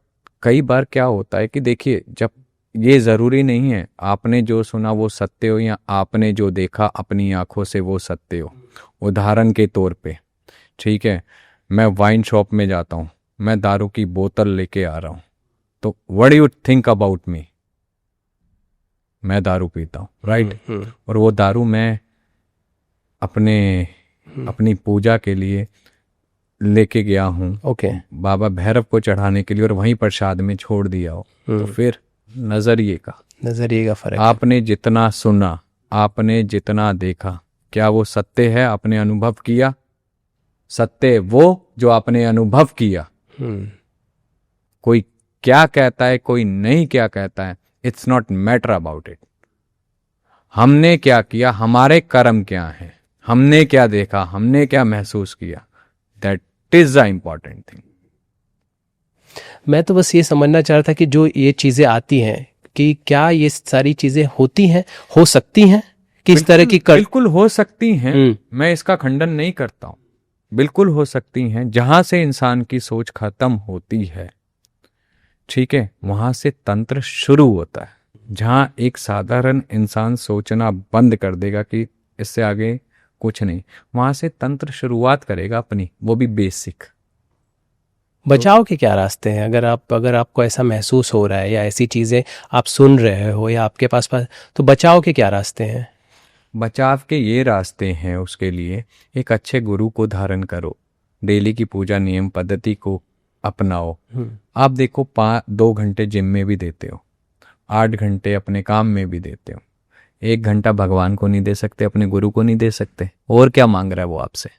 कई बार क्या होता है कि देखिए, जब ये ज़रूरी नहीं है आपने जो सुना वो सत्य हो या आपने जो देखा अपनी आंखों से वो सत्य हो। उदाहरण के तौर पे, ठीक है, मैं वाइन शॉप में जाता हूँ, मैं दारू की बोतल लेके आ रहा हूँ, तो what you think about me? मैं दारू पीता हूँ, राइट? और वो दारू मैं अपनी पूजा के लिए लेके गया हूँ, ओके। बाबा भैरव को चढ़ाने के लिए, और वहीं प्रसाद में छोड़ दिया हो। तो फिर नजरिए का फर्क। आपने जितना सुना, आपने जितना देखा, क्या वो सत्य है? आपने अनुभव किया? सत्य वो जो आपने अनुभव किया। कोई क्या कहता है, कोई नहीं क्या कहता है, it's not matter about it. हमने क्या किया, हमारे कर्म क्या हैं, हमने क्या देखा, हमने क्या महसूस किया, that is the important thing. मैं तो बस ये समझना चाह रहा था कि जो ये चीज़ें आती हैं, कि क्या ये सारी चीज़ें होती हैं, हो सकती हैं, किस तरह की बिल्कुल हो सकती हैं। मैं इसका खंडन नहीं करता हूं, बिल्कुल हो सकती हैं। जहां से इंसान की सोच खत्म होती है, ठीक है, वहां से तंत्र शुरू होता है। जहां एक साधारण इंसान सोचना बंद कर देगा कि इससे आगे कुछ नहीं, वहां से तंत्र शुरुआत करेगा अपनी, वो भी बेसिक। बचाव के क्या रास्ते हैं? अगर आपको ऐसा महसूस हो रहा है या ऐसी चीज़ें आप सुन रहे हो या आपके पास तो बचाव के क्या रास्ते हैं? बचाव के ये रास्ते हैं, उसके लिए एक अच्छे गुरु को धारण करो, डेली की पूजा नियम पद्धति को अपनाओ। आप देखो 2 घंटे जिम में भी देते हो, 8 घंटे अपने काम में भी देते हो, 1 घंटा भगवान को नहीं दे सकते, अपने गुरु को नहीं दे सकते, और क्या मांग रहा है वो आपसे?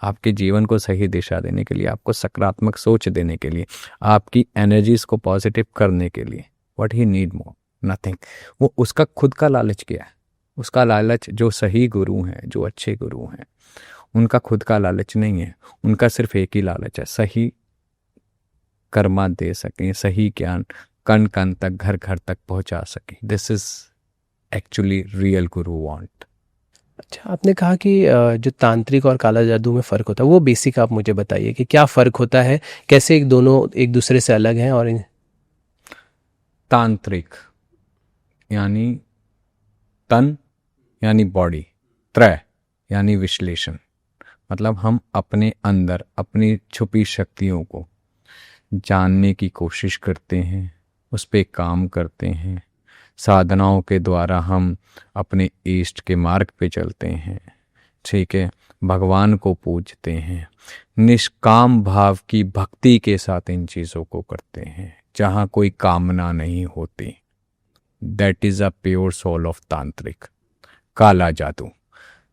आपके जीवन को सही दिशा देने के लिए, आपको सकारात्मक सोच देने के लिए, आपकी एनर्जीज को पॉजिटिव करने के लिए। What he need more? Nothing. वो उसका खुद का लालच क्या है? उसका लालच, जो सही गुरु हैं, जो अच्छे गुरु हैं, उनका खुद का लालच नहीं है। उनका सिर्फ एक ही लालच है, सही कर्मा दे सकें, सही ज्ञान कण कण तक, घर घर तक पहुंचा सकें। This is actually real Guru want. अच्छा, आपने कहा कि जो तांत्रिक और काला जादू में फ़र्क होता है, वो बेसिक आप मुझे बताइए कि क्या फ़र्क होता है, कैसे दोनों एक दूसरे से अलग हैं? और तांत्रिक यानी तन यानी बॉडी, त्रय यानी विश्लेषण, मतलब हम अपने अंदर अपनी छुपी शक्तियों को जानने की कोशिश करते हैं, उस पर काम करते हैं। साधनाओं के द्वारा हम अपने इष्ट के मार्ग पे चलते हैं, ठीक है, भगवान को पूजते हैं, निष्काम भाव की भक्ति के साथ इन चीज़ों को करते हैं, जहाँ कोई कामना नहीं होती। That is a pure soul of tantrik. काला जादू,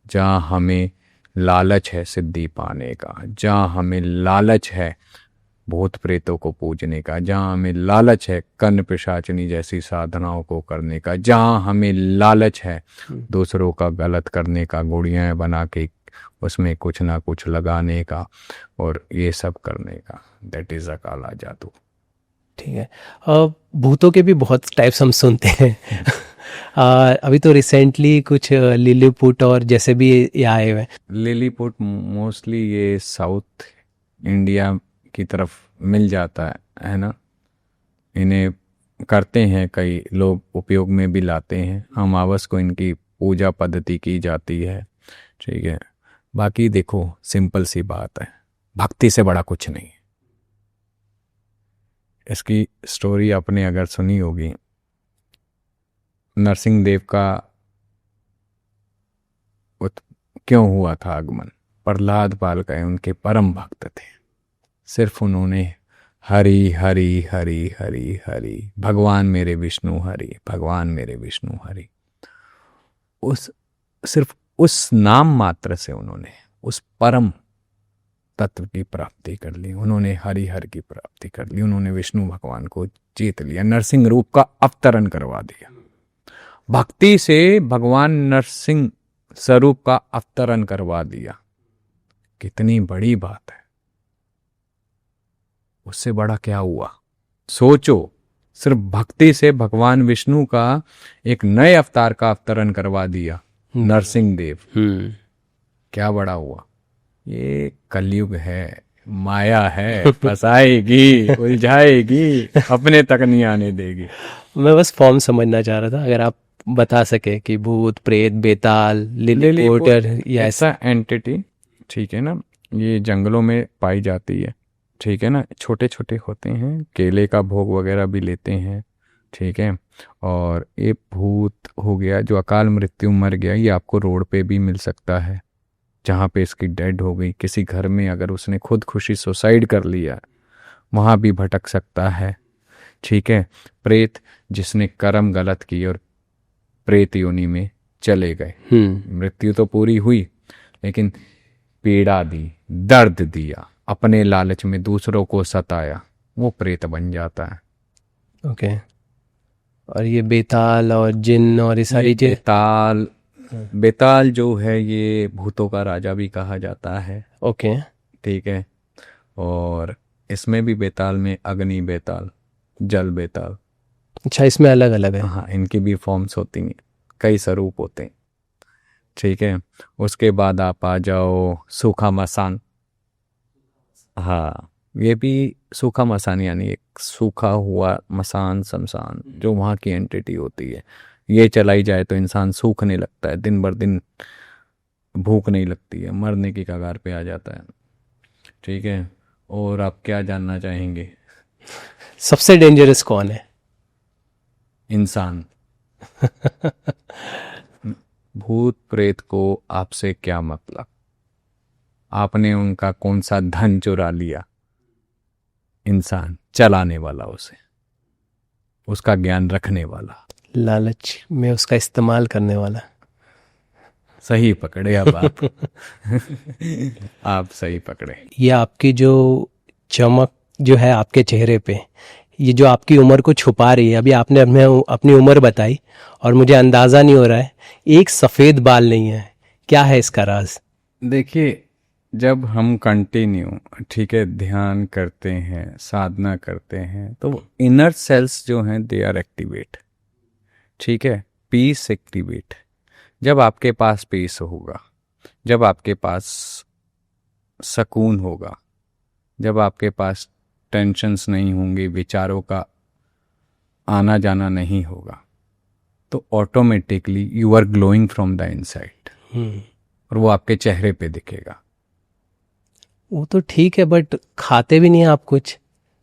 जहाँ हमें लालच है सिद्धि पाने का, जहाँ हमें लालच है भूत प्रेतों को पूजने का, जहाँ हमें लालच है कर्ण पिशाचनी जैसी साधनाओं को करने का, जहाँ हमें लालच है दूसरों का गलत करने का, गुड़ियाँ बना के उसमें कुछ ना कुछ लगाने का और ये सब करने का, दैट इज़ अ काला जादू। ठीक है। भूतों के भी बहुत टाइप्स हम सुनते हैं। अभी तो रिसेंटली कुछ लिलीपुट और जैसे भी ये आए हुए हैं। लिलीपुट मोस्टली ये साउथ इंडिया की तरफ मिल जाता है ना। इन्हें करते हैं, कई लोग उपयोग में भी लाते हैं। अमावस को इनकी पूजा पद्धति की जाती है, ठीक है। बाकी देखो, सिंपल सी बात है, भक्ति से बड़ा कुछ नहीं। इसकी स्टोरी आपने अगर सुनी होगी, नरसिंह देव का क्यों हुआ था आगमन? प्रहलाद पाल का उनके परम भक्त थे, सिर्फ उन्होंने हरि हरि हरि हरि हरि, भगवान मेरे विष्णु हरि, भगवान मेरे विष्णु हरि, उस सिर्फ उस नाम मात्र से उन्होंने उस परम तत्व की प्राप्ति कर ली, उन्होंने हरि हर की प्राप्ति कर ली, उन्होंने विष्णु भगवान को जीत लिया, नरसिंह रूप का अवतरण करवा दिया। भक्ति से भगवान नरसिंह स्वरूप का अवतरण करवा दिया। कितनी बड़ी बात है, उससे बड़ा क्या हुआ? सोचो, सिर्फ भक्ति से भगवान विष्णु का एक नए अवतार का अवतरण करवा दिया नरसिंह देव। क्या बड़ा हुआ? ये कलयुग है, माया है, फंसाएगी, उलझाएगी, अपने तक नहीं आने देगी। मैं बस फॉर्म समझना चाह रहा था, अगर आप बता सके कि भूत प्रेत बेताल लिलीपुटर या ऐसा एंटिटी, ठीक है ना, ये जंगलों में पाई जाती है, ठीक है ना, छोटे छोटे होते हैं, केले का भोग वगैरह भी लेते हैं, ठीक है। और ये भूत हो गया जो अकाल मृत्यु मर गया, ये आपको रोड पे भी मिल सकता है, जहाँ पे इसकी डेड हो गई। किसी घर में अगर उसने खुद खुशी सुसाइड कर लिया, वहाँ भी भटक सकता है, ठीक है। प्रेत जिसने कर्म गलत किए और प्रेत योनि में चले गए, मृत्यु तो पूरी हुई, लेकिन पीड़ा दी, दर्द दिया, अपने लालच में दूसरों को सताया, वो प्रेत बन जाता है। ओके। और ये बेताल और जिन और ये सारी बेताल, बेताल जो है ये भूतों का राजा भी कहा जाता है। ओके, ठीक है। और इसमें भी बेताल में अग्नि बेताल, जल बेताल, अच्छा, इसमें अलग अलग है। हाँ, इनकी भी फॉर्म्स होती हैं, कई स्वरूप होते हैं, ठीक है। उसके बाद आप आ जाओ सूखा मसान। हाँ, ये भी सूखा मसान यानी एक सूखा हुआ मसान, शमशान, जो वहाँ की एंटिटी होती है। ये चलाई जाए तो इंसान सूखने लगता है, दिन भर दिन भूख नहीं लगती है, मरने की कगार पे आ जाता है, ठीक है। और आप क्या जानना चाहेंगे? सबसे डेंजरस कौन है? इंसान। भूत प्रेत को आपसे क्या मतलब? आपने उनका कौन सा धन चुरा लिया? इंसान चलाने वाला, उसे उसका ज्ञान रखने वाला, लालच में उसका इस्तेमाल करने वाला। सही पकड़े अब आप। आप सही पकड़े। ये आपकी जो चमक जो है आपके चेहरे पे, ये जो आपकी उम्र को छुपा रही है, अभी आपने अपनी उम्र बताई और मुझे अंदाज़ा नहीं हो रहा है, एक सफ़ेद बाल नहीं है, क्या है इसका राज? देखिए, जब हम कंटिन्यू, ठीक है, ध्यान करते हैं, साधना करते हैं, तो इनर सेल्स जो हैं दे आर एक्टिवेट, ठीक है, पीस एक्टिवेट। जब आपके पास पीस होगा, जब आपके पास सुकून होगा, जब आपके पास टेंशन्स नहीं होंगे, विचारों का आना जाना नहीं होगा, तो automatically you are glowing from the inside, और वो आपके चेहरे पे दिखेगा। वो तो ठीक है, बट खाते भी नहीं आप कुछ,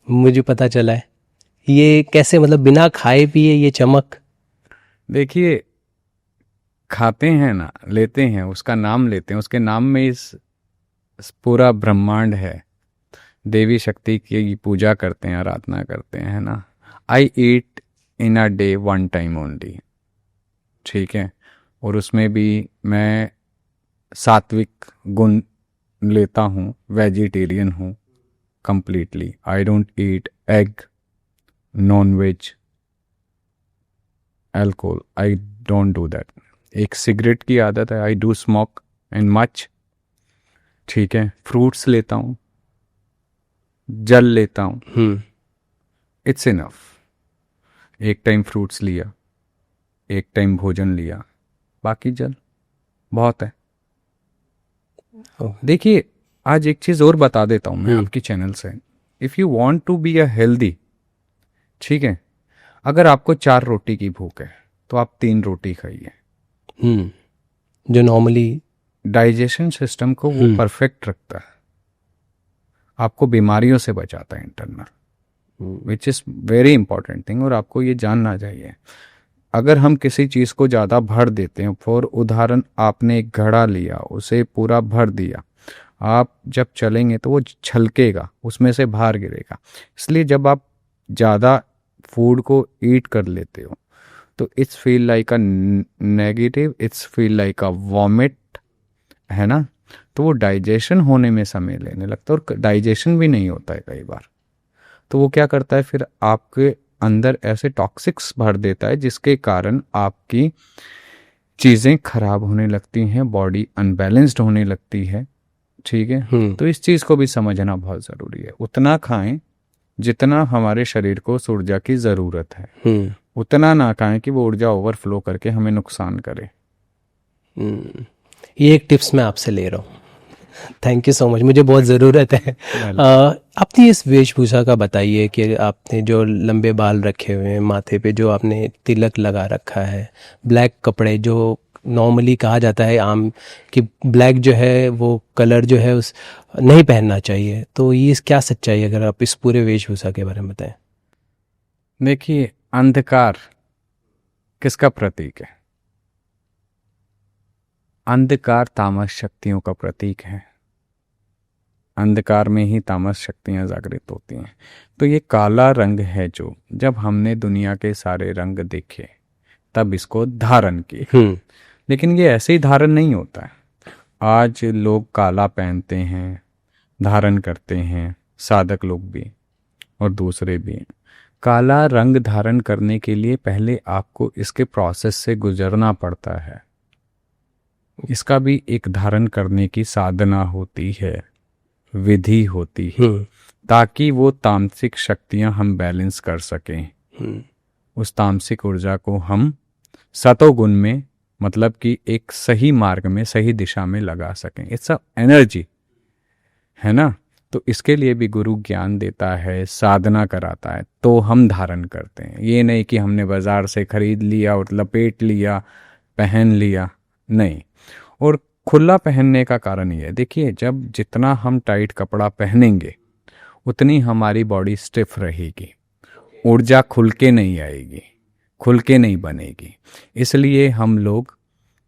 मुझे पता चला है। ये कैसे, मतलब बिना खाए पिए ये चमक? देखिए, खाते हैं ना, लेते हैं, उसका नाम लेते हैं, उसके नाम में इस पूरा ब्रह्मांड है। देवी शक्ति की पूजा करते हैं, आराधना करते हैं, है ना। आई ईट इन अ डे 1 टाइम ओनली, ठीक है। और उसमें भी मैं सात्विक गुण लेता हूँ, वेजिटेरियन हूँ completely. I don't eat egg, non veg, alcohol, I don't do that. एक सिगरेट की आदत है, I do smoke and much, ठीक है। फ्रूट्स लेता हूँ, जल लेता हूँ, इट्स इनफ। एक टाइम फ्रूट्स लिया, एक टाइम भोजन लिया, बाकी जल बहुत है। देखिए, आज एक चीज़ और बता देता हूँ मैं आपकी चैनल से। If you want to be a healthy, ठीक है, अगर आपको 4 रोटी की भूख है तो आप 3 रोटी खाइए। जो नॉर्मली डाइजेशन सिस्टम को वो परफेक्ट रखता है, आपको बीमारियों से बचाता है internal, which is very important thing. और आपको ये जानना चाहिए, अगर हम किसी चीज़ को ज़्यादा भर देते हैं, फॉर उदाहरण आपने एक घड़ा लिया, उसे पूरा भर दिया, आप जब चलेंगे तो वो छलकेगा, उसमें से बाहर गिरेगा। इसलिए जब आप ज़्यादा फूड को ईट कर लेते हो तो it's feel like a negative, it's feel like a vomit, है ना। तो वो डाइजेशन होने में समय लेने लगता है और डाइजेशन भी नहीं होता है कई बार। तो वो क्या करता है, फिर आपके अंदर ऐसे टॉक्सिक्स भर देता है जिसके कारण आपकी चीज़ें खराब होने लगती हैं, बॉडी अनबैलेंस्ड होने लगती है। ठीक है, तो इस चीज़ को भी समझना बहुत ज़रूरी है। उतना खाएं जितना हमारे शरीर को उस ऊर्जा की ज़रूरत है, उतना ना खाएं कि वो ऊर्जा ओवरफ्लो करके हमें नुकसान करे। ये एक टिप्स मैं आपसे ले रहा हूँ। थैंक यू सो मच, मुझे बहुत ज़रूरत है। अपनी इस वेशभूषा का बताइए कि आपने जो लंबे बाल रखे हुए हैं, माथे पे जो आपने तिलक लगा रखा है, ब्लैक कपड़े जो नॉर्मली कहा जाता है आम कि ब्लैक जो है वो कलर जो है उस नहीं पहनना चाहिए, तो ये क्या सच्चाई है? अगर आप इस पूरे वेशभूषा के बारे में बताएं। देखिए, अंधकार किसका प्रतीक है? अंधकार तामस शक्तियों का प्रतीक है। अंधकार में ही तामस शक्तियां जागृत होती हैं। तो ये काला रंग है जो, जब हमने दुनिया के सारे रंग देखे तब इसको धारण किए। लेकिन ये ऐसे ही धारण नहीं होता है। आज लोग काला पहनते हैं, धारण करते हैं, साधक लोग भी और दूसरे भी। काला रंग धारण करने के लिए पहले आपको इसके प्रोसेस से गुजरना पड़ता है। इसका भी एक धारण करने की साधना होती है, विधि होती है, ताकि वो तामसिक शक्तियां हम बैलेंस कर सकें। उस तामसिक ऊर्जा को हम सतोगुण में, मतलब कि एक सही मार्ग में, सही दिशा में लगा सकें। इट्स अ एनर्जी, है ना। तो इसके लिए भी गुरु ज्ञान देता है, साधना कराता है, तो हम धारण करते हैं। ये नहीं कि हमने बाजार से खरीद लिया और लपेट लिया, पहन लिया, नहीं। और खुला पहनने का कारण ये है, देखिए, जब जितना हम टाइट कपड़ा पहनेंगे उतनी हमारी बॉडी स्टिफ रहेगी, ऊर्जा खुल के नहीं आएगी, खुल के नहीं बनेगी। इसलिए हम लोग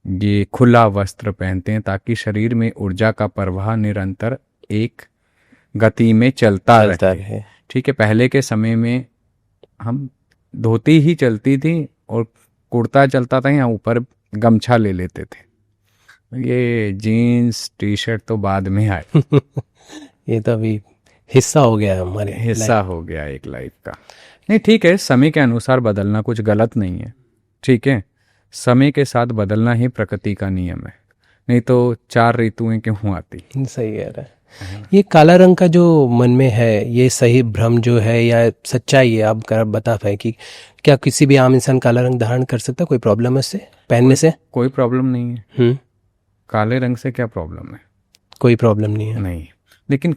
ये खुला वस्त्र पहनते हैं ताकि शरीर में ऊर्जा का प्रवाह निरंतर एक गति में चलता रहे। ठीक है, पहले के समय में हम धोती ही चलती थी और कुर्ता चलता था, या ऊपर गमछा ले लेते थे। ये जीन्स टी शर्ट तो बाद में आए। ये तो अभी हिस्सा हो गया, हमारे हिस्सा हो गया एक लाइफ का। नहीं, ठीक है, समय के अनुसार बदलना कुछ गलत नहीं है। ठीक है, समय के साथ बदलना ही प्रकृति का नियम है, नहीं तो 4 ऋतुएं क्यों आती। सही कह रहा है। ये काला रंग का जो मन में है, ये सही भ्रम जो है या सच्चाई है, आप बता पाए कि क्या किसी भी आम इंसान काला रंग धारण कर सकता है? कोई प्रॉब्लम है इससे पहनने से? कोई प्रॉब्लम नहीं है। काले रंग से क्या प्रॉब्लम है? कोई प्रॉब्लम नहीं है। नहीं, लेकिन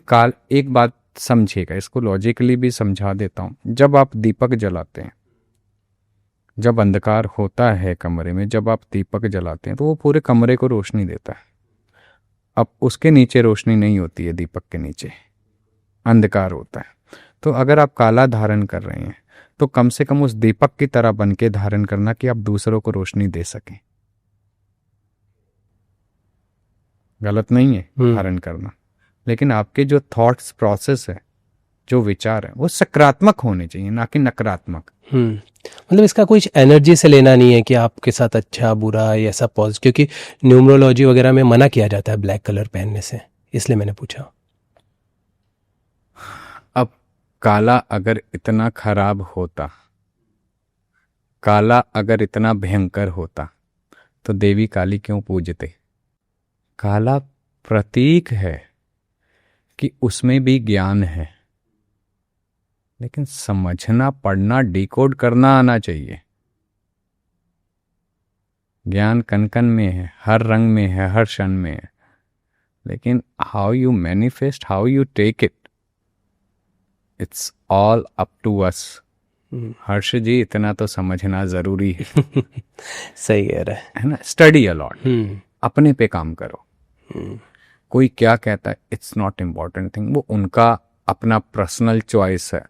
एक बात समझिएगा, इसको लॉजिकली भी समझा देता हूँ। जब आप दीपक जलाते हैं, जब अंधकार होता है कमरे में, जब आप दीपक जलाते हैं तो वो पूरे कमरे को रोशनी देता है। अब उसके नीचे रोशनी नहीं होती है, दीपक के नीचे अंधकार होता है। तो अगर आप काला धारण कर रहे हैं तो कम से कम उस दीपक की तरह बन के धारण करना कि आप दूसरों को रोशनी दे सकें। गलत नहीं है धारण करना, लेकिन आपके जो थॉट्स प्रोसेस है, जो विचार है, वो सकारात्मक होने चाहिए, ना कि नकारात्मक। मतलब इसका कुछ एनर्जी से लेना नहीं है कि आपके साथ अच्छा बुरा या ऐसा पॉजिटिव, क्योंकि न्यूमरोलॉजी वगैरह में मना किया जाता है ब्लैक कलर पहनने से, इसलिए मैंने पूछा। अब काला अगर इतना खराब होता, काला अगर इतना भयंकर होता तो देवी काली क्यों पूजते? काला प्रतीक है कि उसमें भी ज्ञान है, लेकिन समझना, पढ़ना, डिकोड करना आना चाहिए। ज्ञान कण कण में है, हर रंग में है, हर क्षण में है, लेकिन how you manifest, how you take it, it's all up to us. Harsh ji, इतना तो समझना जरूरी है। सही कह रहा है ना। स्टडी अलॉट, अपने पे काम करो। कोई क्या कहता है, इट्स नॉट इम्पॉर्टेंट थिंग, वो उनका अपना पर्सनल चॉइस है।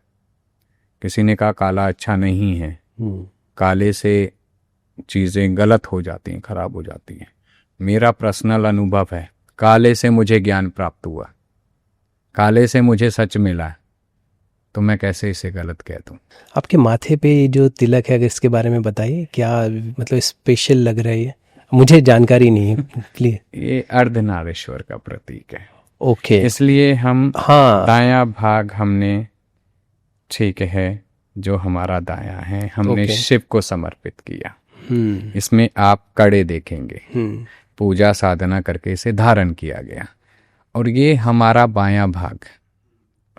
किसी ने कहा काला अच्छा नहीं है, काले से चीज़ें गलत हो जाती हैं, खराब हो जाती हैं। मेरा पर्सनल अनुभव है, काले से मुझे ज्ञान प्राप्त हुआ, काले से मुझे सच मिला, तो मैं कैसे इसे गलत कह दूं? आपके माथे पे ये जो तिलक है, अगर इसके बारे में बताइए, क्या मतलब स्पेशल लग रहा है ये? मुझे जानकारी नहीं है, प्लीज। ये अर्धनारीश्वर का प्रतीक है, ओके। इसलिए हम हाँ। दायां भाग हमने, ठीक है, जो हमारा दायां है हमने ओके। शिव को समर्पित किया। हम्म। इसमें आप कड़े देखेंगे, हम्म। पूजा साधना करके इसे धारण किया गया। और ये हमारा बायां भाग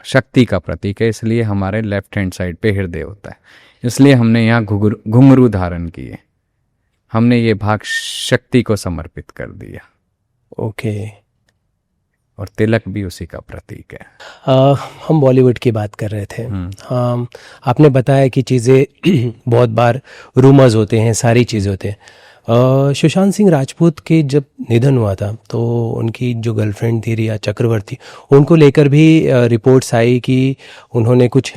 शक्ति का प्रतीक है, इसलिए हमारे लेफ्ट हैंड साइड पे हृदय होता है, इसलिए हमने यहाँ घुंघरू धारण किए, हमने ये भाग शक्ति को समर्पित कर दिया। ओके। और तिलक भी उसी का प्रतीक है। हम बॉलीवुड की बात कर रहे थे। आपने बताया कि चीज़ें बहुत बार रूमर्स होते हैं, सारी चीज़ें होते हैं। सुशांत सिंह राजपूत के जब निधन हुआ था तो उनकी जो गर्लफ्रेंड थी रिया चक्रवर्ती, उनको लेकर भी रिपोर्ट्स आई कि उन्होंने कुछ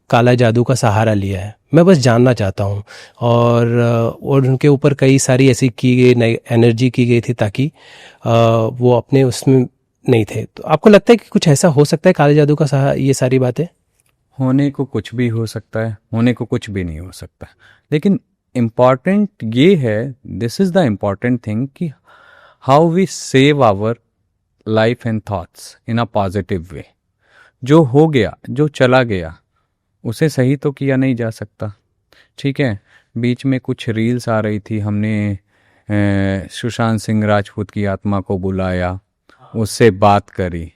काला जादू का सहारा लिया है। मैं बस जानना चाहता हूँ। और उनके ऊपर कई सारी ऐसी की गई एनर्जी की गई थी ताकि वो अपने उसमें नहीं थे। तो आपको लगता है कि कुछ ऐसा हो सकता है काले जादू का सहारा? ये सारी बातें होने को कुछ भी हो सकता है, होने को कुछ भी नहीं हो सकता, लेकिन इम्पॉर्टेंट ये है, this is the important thing कि how we save our life and thoughts in a positive way. जो हो गया, जो चला गया, उसे सही तो किया नहीं जा सकता। ठीक है, बीच में कुछ रील्स आ रही थी, हमने सुशांत सिंह राजपूत की आत्मा को बुलाया, उससे बात करी,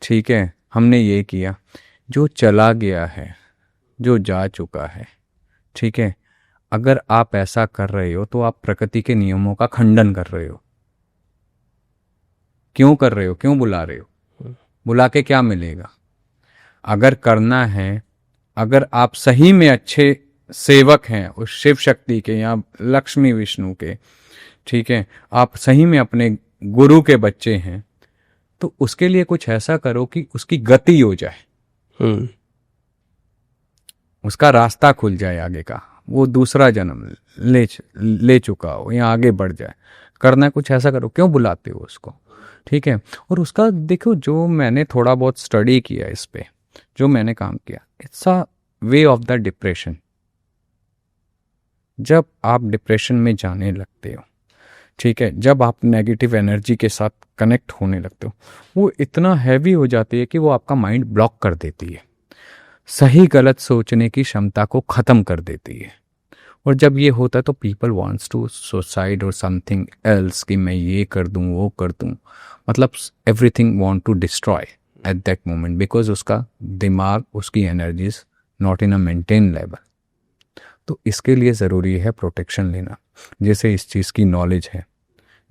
ठीक है, हमने ये किया। जो चला गया है, जो जा चुका है, ठीक है, अगर आप ऐसा कर रहे हो तो आप प्रकृति के नियमों का खंडन कर रहे हो। क्यों कर रहे हो? क्यों बुला रहे हो? बुला के क्या मिलेगा? अगर करना है, अगर आप सही में अच्छे सेवक हैं उस शिव शक्ति के या लक्ष्मी विष्णु के, ठीक है, आप सही में अपने गुरु के बच्चे हैं, तो उसके लिए कुछ ऐसा करो कि उसकी गति हो जाए, उसका रास्ता खुल जाए आगे का, वो दूसरा जन्म ले चुका हो या आगे बढ़ जाए। करना है कुछ ऐसा करो, क्यों बुलाते हो उसको? ठीक है। और उसका देखो, जो मैंने थोड़ा बहुत स्टडी किया इस पे, जो मैंने काम किया, it's a way of the depression. जब आप डिप्रेशन में जाने लगते हो, ठीक है, जब आप नेगेटिव एनर्जी के साथ कनेक्ट होने लगते हो, वो इतना हैवी हो जाती है कि वो आपका माइंड ब्लॉक कर देती है, सही गलत सोचने की क्षमता को ख़त्म कर देती है। और जब ये होता है तो पीपल वांट्स टू सुसाइड और समथिंग एल्स, कि मैं ये कर दूं, वो कर दूं, मतलब everything want to destroy at that moment, because उसका दिमाग, उसकी energies not in a maintain level. तो इसके लिए ज़रूरी है प्रोटेक्शन लेना। जैसे इस चीज़ की नॉलेज है,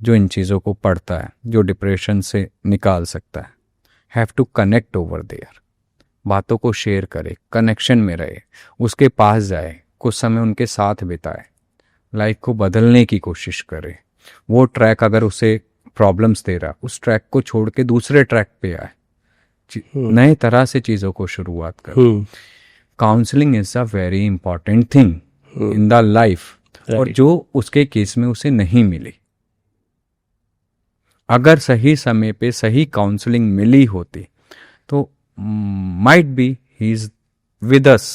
जो इन चीज़ों को पढ़ता है, जो डिप्रेशन से निकाल सकता है, have to connect over there, बातों को शेयर करे, कनेक्शन में रहे, उसके पास जाए, कुछ समय उनके साथ बिताए, लाइफ को बदलने की कोशिश करे। वो ट्रैक अगर उसे प्रॉब्लम्स दे रहा, उस ट्रैक को छोड़ के दूसरे ट्रैक पे आए, नए तरह से चीज़ों को शुरुआत करे। Counselling is a very important thing in the life, और जो उसके केस में उसे नहीं मिली, अगर सही समय पे सही काउंसलिंग मिली होती तो might be he is with us.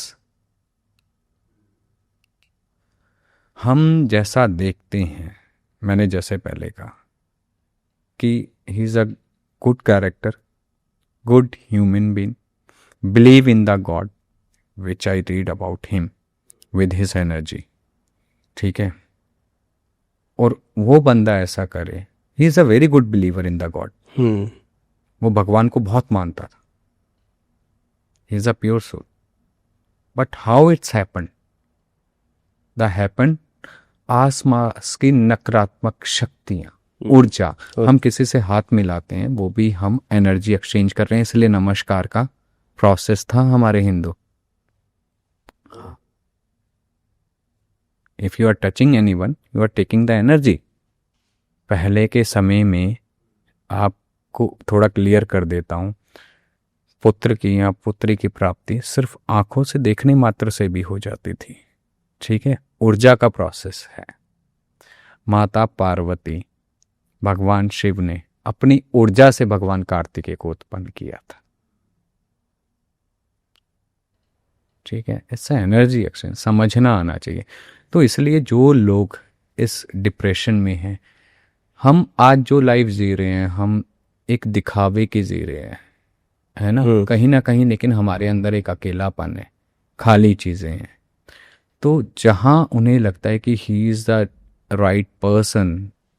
हम जैसा देखते हैं, मैंने जैसे पहले कहा कि he is a good character, good human being, believe in the god which I read about him with his energy, ठीक है। और वो बंदा ऐसा करे, he is a very good believer in the god, वो भगवान को बहुत मानता था, he is a pure soul. But how it's happen, the happen आसमास की नकारात्मक शक्तियां, ऊर्जा, हम किसी से हाथ मिलाते हैं, वो भी हम एनर्जी एक्सचेंज कर रहे हैं, इसलिए नमस्कार का प्रोसेस था हमारे Hindu. If you are touching anyone, you are taking the energy. पहले के समय में आपको थोड़ा क्लियर कर देता हूं, पुत्र की या पुत्री की प्राप्ति सिर्फ आंखों से देखने मात्र से भी हो जाती थी, ठीक है। ऊर्जा का प्रोसेस है। माता पार्वती, भगवान शिव ने अपनी ऊर्जा से भगवान कार्तिकेय को उत्पन्न किया था। ठीक है, ऐसा एनर्जी एक्शन समझना आना चाहिए। तो इसलिए जो लोग इस डिप्रेशन में हैं, हम आज जो लाइफ जी रहे हैं हम एक दिखावे की जी रहे हैं, है ना, कहीं ना कहीं, लेकिन हमारे अंदर एक अकेलापन है, खाली चीज़ें हैं। तो जहाँ उन्हें लगता है कि he is the right person,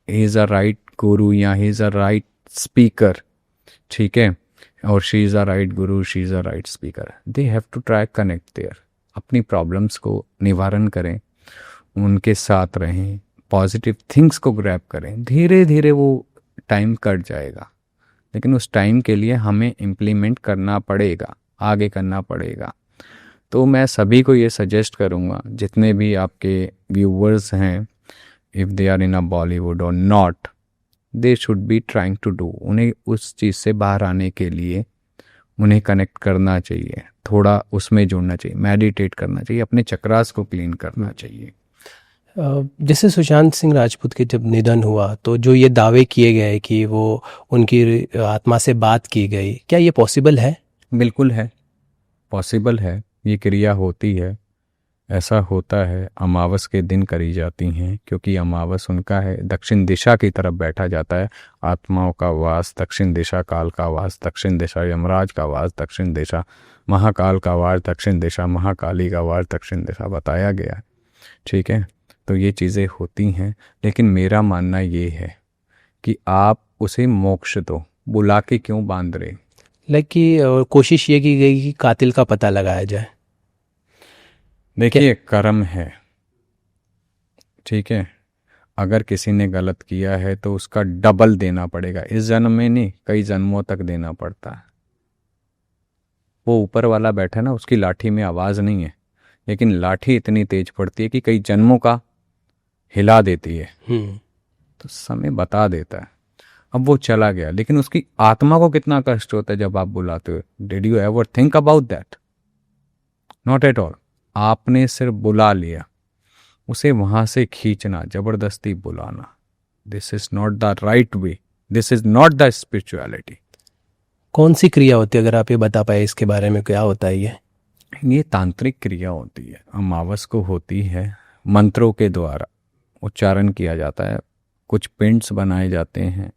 he is a right guru या he is a right speaker, ठीक है, और she is a right guru, she is a right speaker, they have to try connect there, अपनी प्रॉब्लम्स को निवारण करें, उनके साथ रहें, पॉजिटिव थिंग्स को ग्रैब करें। धीरे धीरे वो टाइम कट जाएगा, लेकिन उस टाइम के लिए हमें इम्प्लीमेंट करना पड़ेगा, आगे करना पड़ेगा। तो मैं सभी को ये सजेस्ट करूँगा, जितने भी आपके व्यूवर्स हैं, if they are in a Bollywood और not, they should be trying to do, उन्हें उस चीज़ से बाहर आने के लिए उन्हें कनेक्ट करना चाहिए, थोड़ा उसमें जुड़ना चाहिए, मेडिटेट करना चाहिए, अपने चक्रास को क्लीन करना चाहिए। जैसे सुशांत सिंह राजपूत के जब निधन हुआ तो जो ये दावे किए गए कि वो उनकी आत्मा से बात की गई, क्या ये पॉसिबल है? बिल्कुल है, पॉसिबल है, ये क्रिया होती है, ऐसा होता है। अमावस के दिन करी जाती हैं, क्योंकि अमावस उनका है, दक्षिण दिशा की तरफ बैठा जाता है, आत्माओं का वास दक्षिण दिशा, काल का वास दक्षिण दिशा, यमराज का वास दक्षिण दिशा, महाकाल का वास दक्षिण दिशा, महाकाली का वास दक्षिण दिशा बताया गया है। ठीक है, तो ये चीज़ें होती हैं, लेकिन मेरा मानना ये है कि आप उसे मोक्ष दो, बुला के क्यों बांध रहे। लाइक कि कोशिश ये की गई कि कातिल का पता लगाया जाए। देखिए, कर्म है, ठीक है, अगर किसी ने गलत किया है तो उसका डबल देना पड़ेगा, इस जन्म में नहीं, कई जन्मों तक देना पड़ता है। वो ऊपर वाला बैठा ना, उसकी लाठी में आवाज़ नहीं है, लेकिन लाठी इतनी तेज पड़ती है कि कई जन्मों का हिला देती है। तो समय बता देता है। अब वो चला गया, लेकिन उसकी आत्मा को कितना कष्ट होता है जब आप बुलाते हो। Did you ever think about that? Not at all. आपने सिर्फ बुला लिया, उसे वहां से खींचना, जबरदस्ती बुलाना, this is not the right way, this is not the spirituality. कौन सी क्रिया होती है, अगर आप ये बता पाए इसके बारे में, क्या होता है ये तांत्रिक क्रिया होती है, अमावस को होती है, मंत्रों के द्वारा उच्चारण किया जाता है, कुछ पिंड्स बनाए जाते हैं,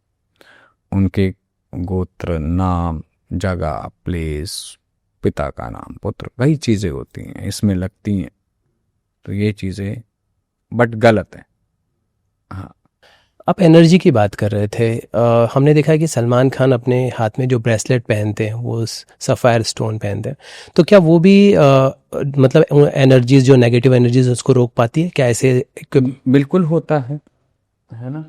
उनके गोत्र, नाम, जगह, प्लेस, पिता का नाम, पुत्र, कई चीज़ें होती हैं इसमें लगती हैं। तो ये चीज़ें बट गलत है। हाँ, आप एनर्जी की बात कर रहे थे। हमने देखा है कि सलमान खान अपने हाथ में जो ब्रेसलेट पहनते हैं वो सफ़ायर स्टोन पहनते हैं, तो क्या वो भी मतलब एनर्जीज, जो नेगेटिव एनर्जीज उसको रोक पाती है क्या? ऐसे बिल्कुल होता है ना,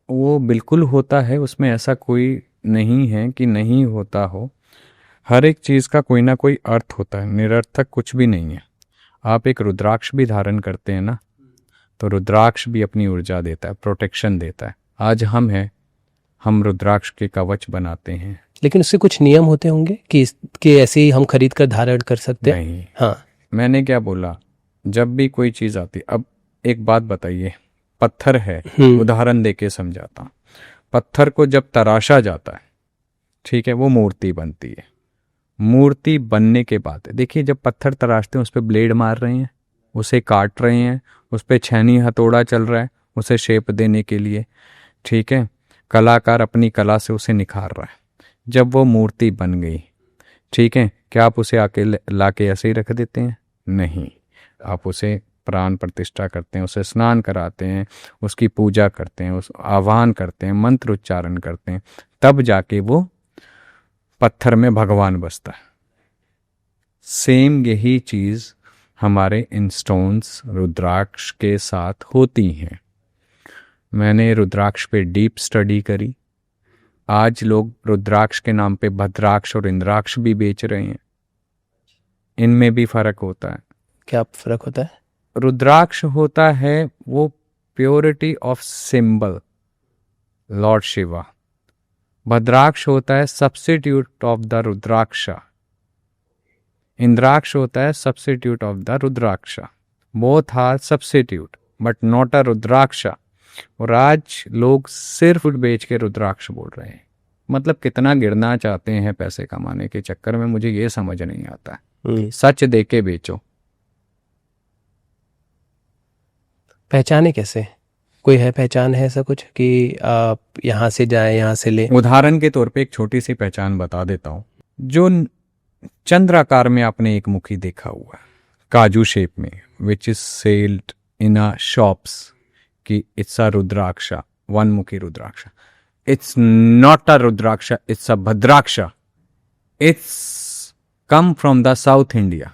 वो बिल्कुल होता है, उसमें ऐसा कोई नहीं है कि नहीं होता हो। हर एक चीज़ का कोई ना कोई अर्थ होता है, निरर्थक कुछ भी नहीं है। आप एक रुद्राक्ष भी धारण करते हैं ना, तो रुद्राक्ष भी अपनी ऊर्जा देता है, प्रोटेक्शन देता है। आज हम रुद्राक्ष के कवच बनाते हैं, लेकिन उससे कुछ नियम होते होंगे कि ऐसे ही हम खरीद कर धारण कर सकते हैं? नहीं। हाँ, मैंने क्या बोला, जब भी कोई चीज़ आती, अब एक बात बताइए, पत्थर है, उदाहरण देके समझाता हूँ। पत्थर को जब तराशा जाता है, ठीक है, वो मूर्ति बनती है। मूर्ति बनने के बाद देखिए, जब पत्थर तराशते हैं, उस पर ब्लेड मार रहे हैं, उसे काट रहे हैं, उस पर छैनी हथौड़ा चल रहा है उसे शेप देने के लिए, ठीक है, कलाकार अपनी कला से उसे निखार रहा है। जब वो मूर्ति बन गई, ठीक है, क्या आप उसे आके ला के ऐसे ही रख देते हैं? नहीं, आप उसे प्राण प्रतिष्ठा करते हैं, उसे स्नान कराते हैं, उसकी पूजा करते हैं, उस आह्वान करते हैं, मंत्र उच्चारण करते हैं, तब जाके वो पत्थर में भगवान बसता है। सेम यही चीज़ हमारे इन स्टोन्स रुद्राक्ष के साथ होती हैं। मैंने रुद्राक्ष पे डीप स्टडी करी। आज लोग रुद्राक्ष के नाम पे भद्राक्ष और इंद्राक्ष भी बेच रहे हैं, इनमें भी फर्क होता है। क्या फर्क होता है? रुद्राक्ष होता है वो purity of symbol, lord Shiva. Bhadraksha होता है substitute of the rudraksha. Indraksha होता है substitute of the rudraksha. Both are substitute but not a rudraksha. और आज लोग सिर्फ बेच के रुद्राक्ष बोल रहे हैं। मतलब कितना गिरना चाहते हैं पैसे कमाने के चक्कर में, मुझे ये समझ नहीं आता। सच दे के बेचो। पहचाने कैसे? कोई है पहचान है ऐसा कुछ कि आप यहाँ से जाए यहाँ से ले? उदाहरण के तौर पे एक छोटी सी पहचान बता देता हूँ। जो चंद्राकार में आपने एक मुखी देखा हुआ काजू शेप में, which is sold in a shops, कि it's a rudraksha, one mukhi rudraksha. It's not a rudraksha, it's a bhadraksha. It's come from the south India.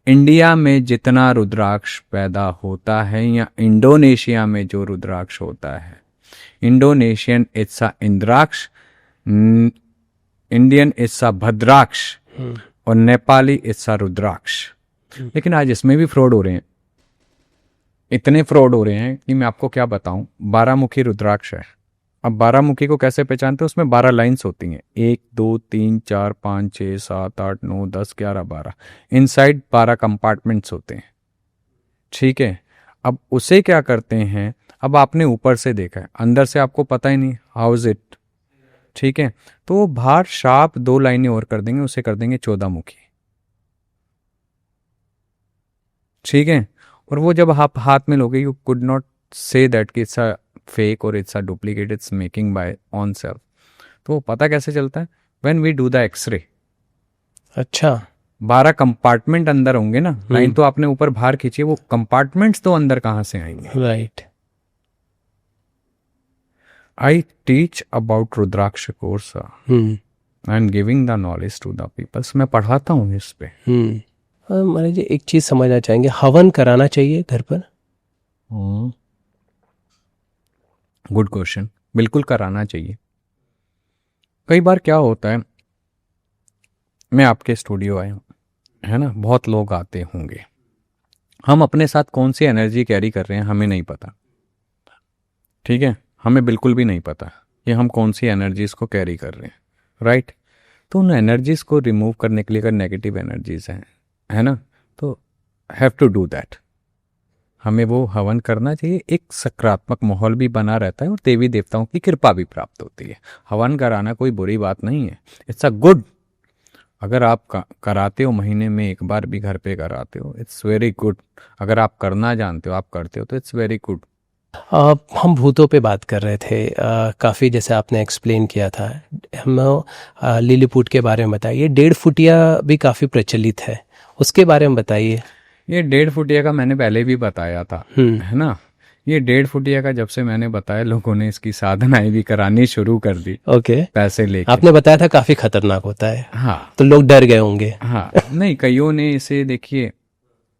India में जितना रुद्राक्ष पैदा होता है या इंडोनेशिया में जो रुद्राक्ष होता है, Indonesian it's a indraksha, Indian it's a bhadraksha और नेपाली इट्स अ रुद्राक्ष। लेकिन आज इसमें भी फ्रॉड हो रहे हैं, इतने फ्रॉड हो रहे हैं कि मैं आपको क्या बताऊं। 12 मुखी रुद्राक्ष है। अब 12 मुखी को कैसे पहचानते हैं? उसमें 12 लाइन्स होती हैं, 1 2 3 4 5 6 7 8 9 10 11 12। इनसाइड 12 कंपार्टमेंट्स होते हैं, ठीक है। अब उसे क्या करते हैं, अब आपने ऊपर से देखा है, अंदर से आपको पता ही नहीं हाउ इज इट, ठीक है। तो वो बाहर शार्प 2 लाइनें और कर देंगे, उसे कर देंगे 14 मुखी, ठीक है। और वो जब आप हाथ में लोगे, you could not say that कि इट्स अ फेक और it's a duplicate, it's making by on self. तो वो पता कैसे चलता है? When we do the x ray. अच्छा, 12 कंपार्टमेंट अंदर होंगे ना, लाइन तो आपने ऊपर बाहर खींची, वो कंपार्टमेंट्स तो अंदर कहाँ से आएंगे? Right. I teach about rudraksha course and giving the knowledge to the peoples. मैं पढ़ाता हूँ इस पे। महाराज जी, एक चीज समझना चाहेंगे, हवन कराना चाहिए घर पर? Good question. बिल्कुल कराना चाहिए। कई बार क्या होता है, मैं आपके स्टूडियो आया हूँ, है ना, बहुत लोग आते होंगे, हम अपने साथ कौन सी एनर्जी कैरी कर रहे हैं हमें नहीं पता, ठीक है। हमें बिल्कुल भी नहीं पता कि हम कौन सी एनर्जीज को कैरी कर रहे हैं, राइट। तो उन एनर्जीज को रिमूव करने के लिए, अगर नेगेटिव एनर्जीज हैं, है ना, तो हैव टू डू दैट। हमें वो हवन करना चाहिए। एक सकारात्मक माहौल भी बना रहता है और देवी देवताओं की कृपा भी प्राप्त होती है। हवन कराना कोई बुरी बात नहीं है, इट्स अ गुड। अगर आप कराते हो, महीने में एक बार भी घर पे कराते हो, इट्स वेरी गुड। अगर आप करना जानते हो, आप करते हो, तो इट्स वेरी गुड। हम भूतों पे बात कर रहे थे, काफ़ी जैसे आपने एक्सप्लेन किया था। हम लिलीपुट के बारे में बताइए। 1.5 फुटिया भी काफ़ी प्रचलित है, उसके बारे में बताइए। ये 1.5 फुटिया का मैंने पहले भी बताया था, है ना। ये 1.5 फुटिया का जब से मैंने बताया, लोगों ने इसकी साधनाएं भी करानी शुरू कर दी। ओके, पैसे लेके। आपने बताया था काफ़ी खतरनाक होता है। हाँ, तो लोग डर गए होंगे। हाँ, नहीं, कईयों ने इसे देखिए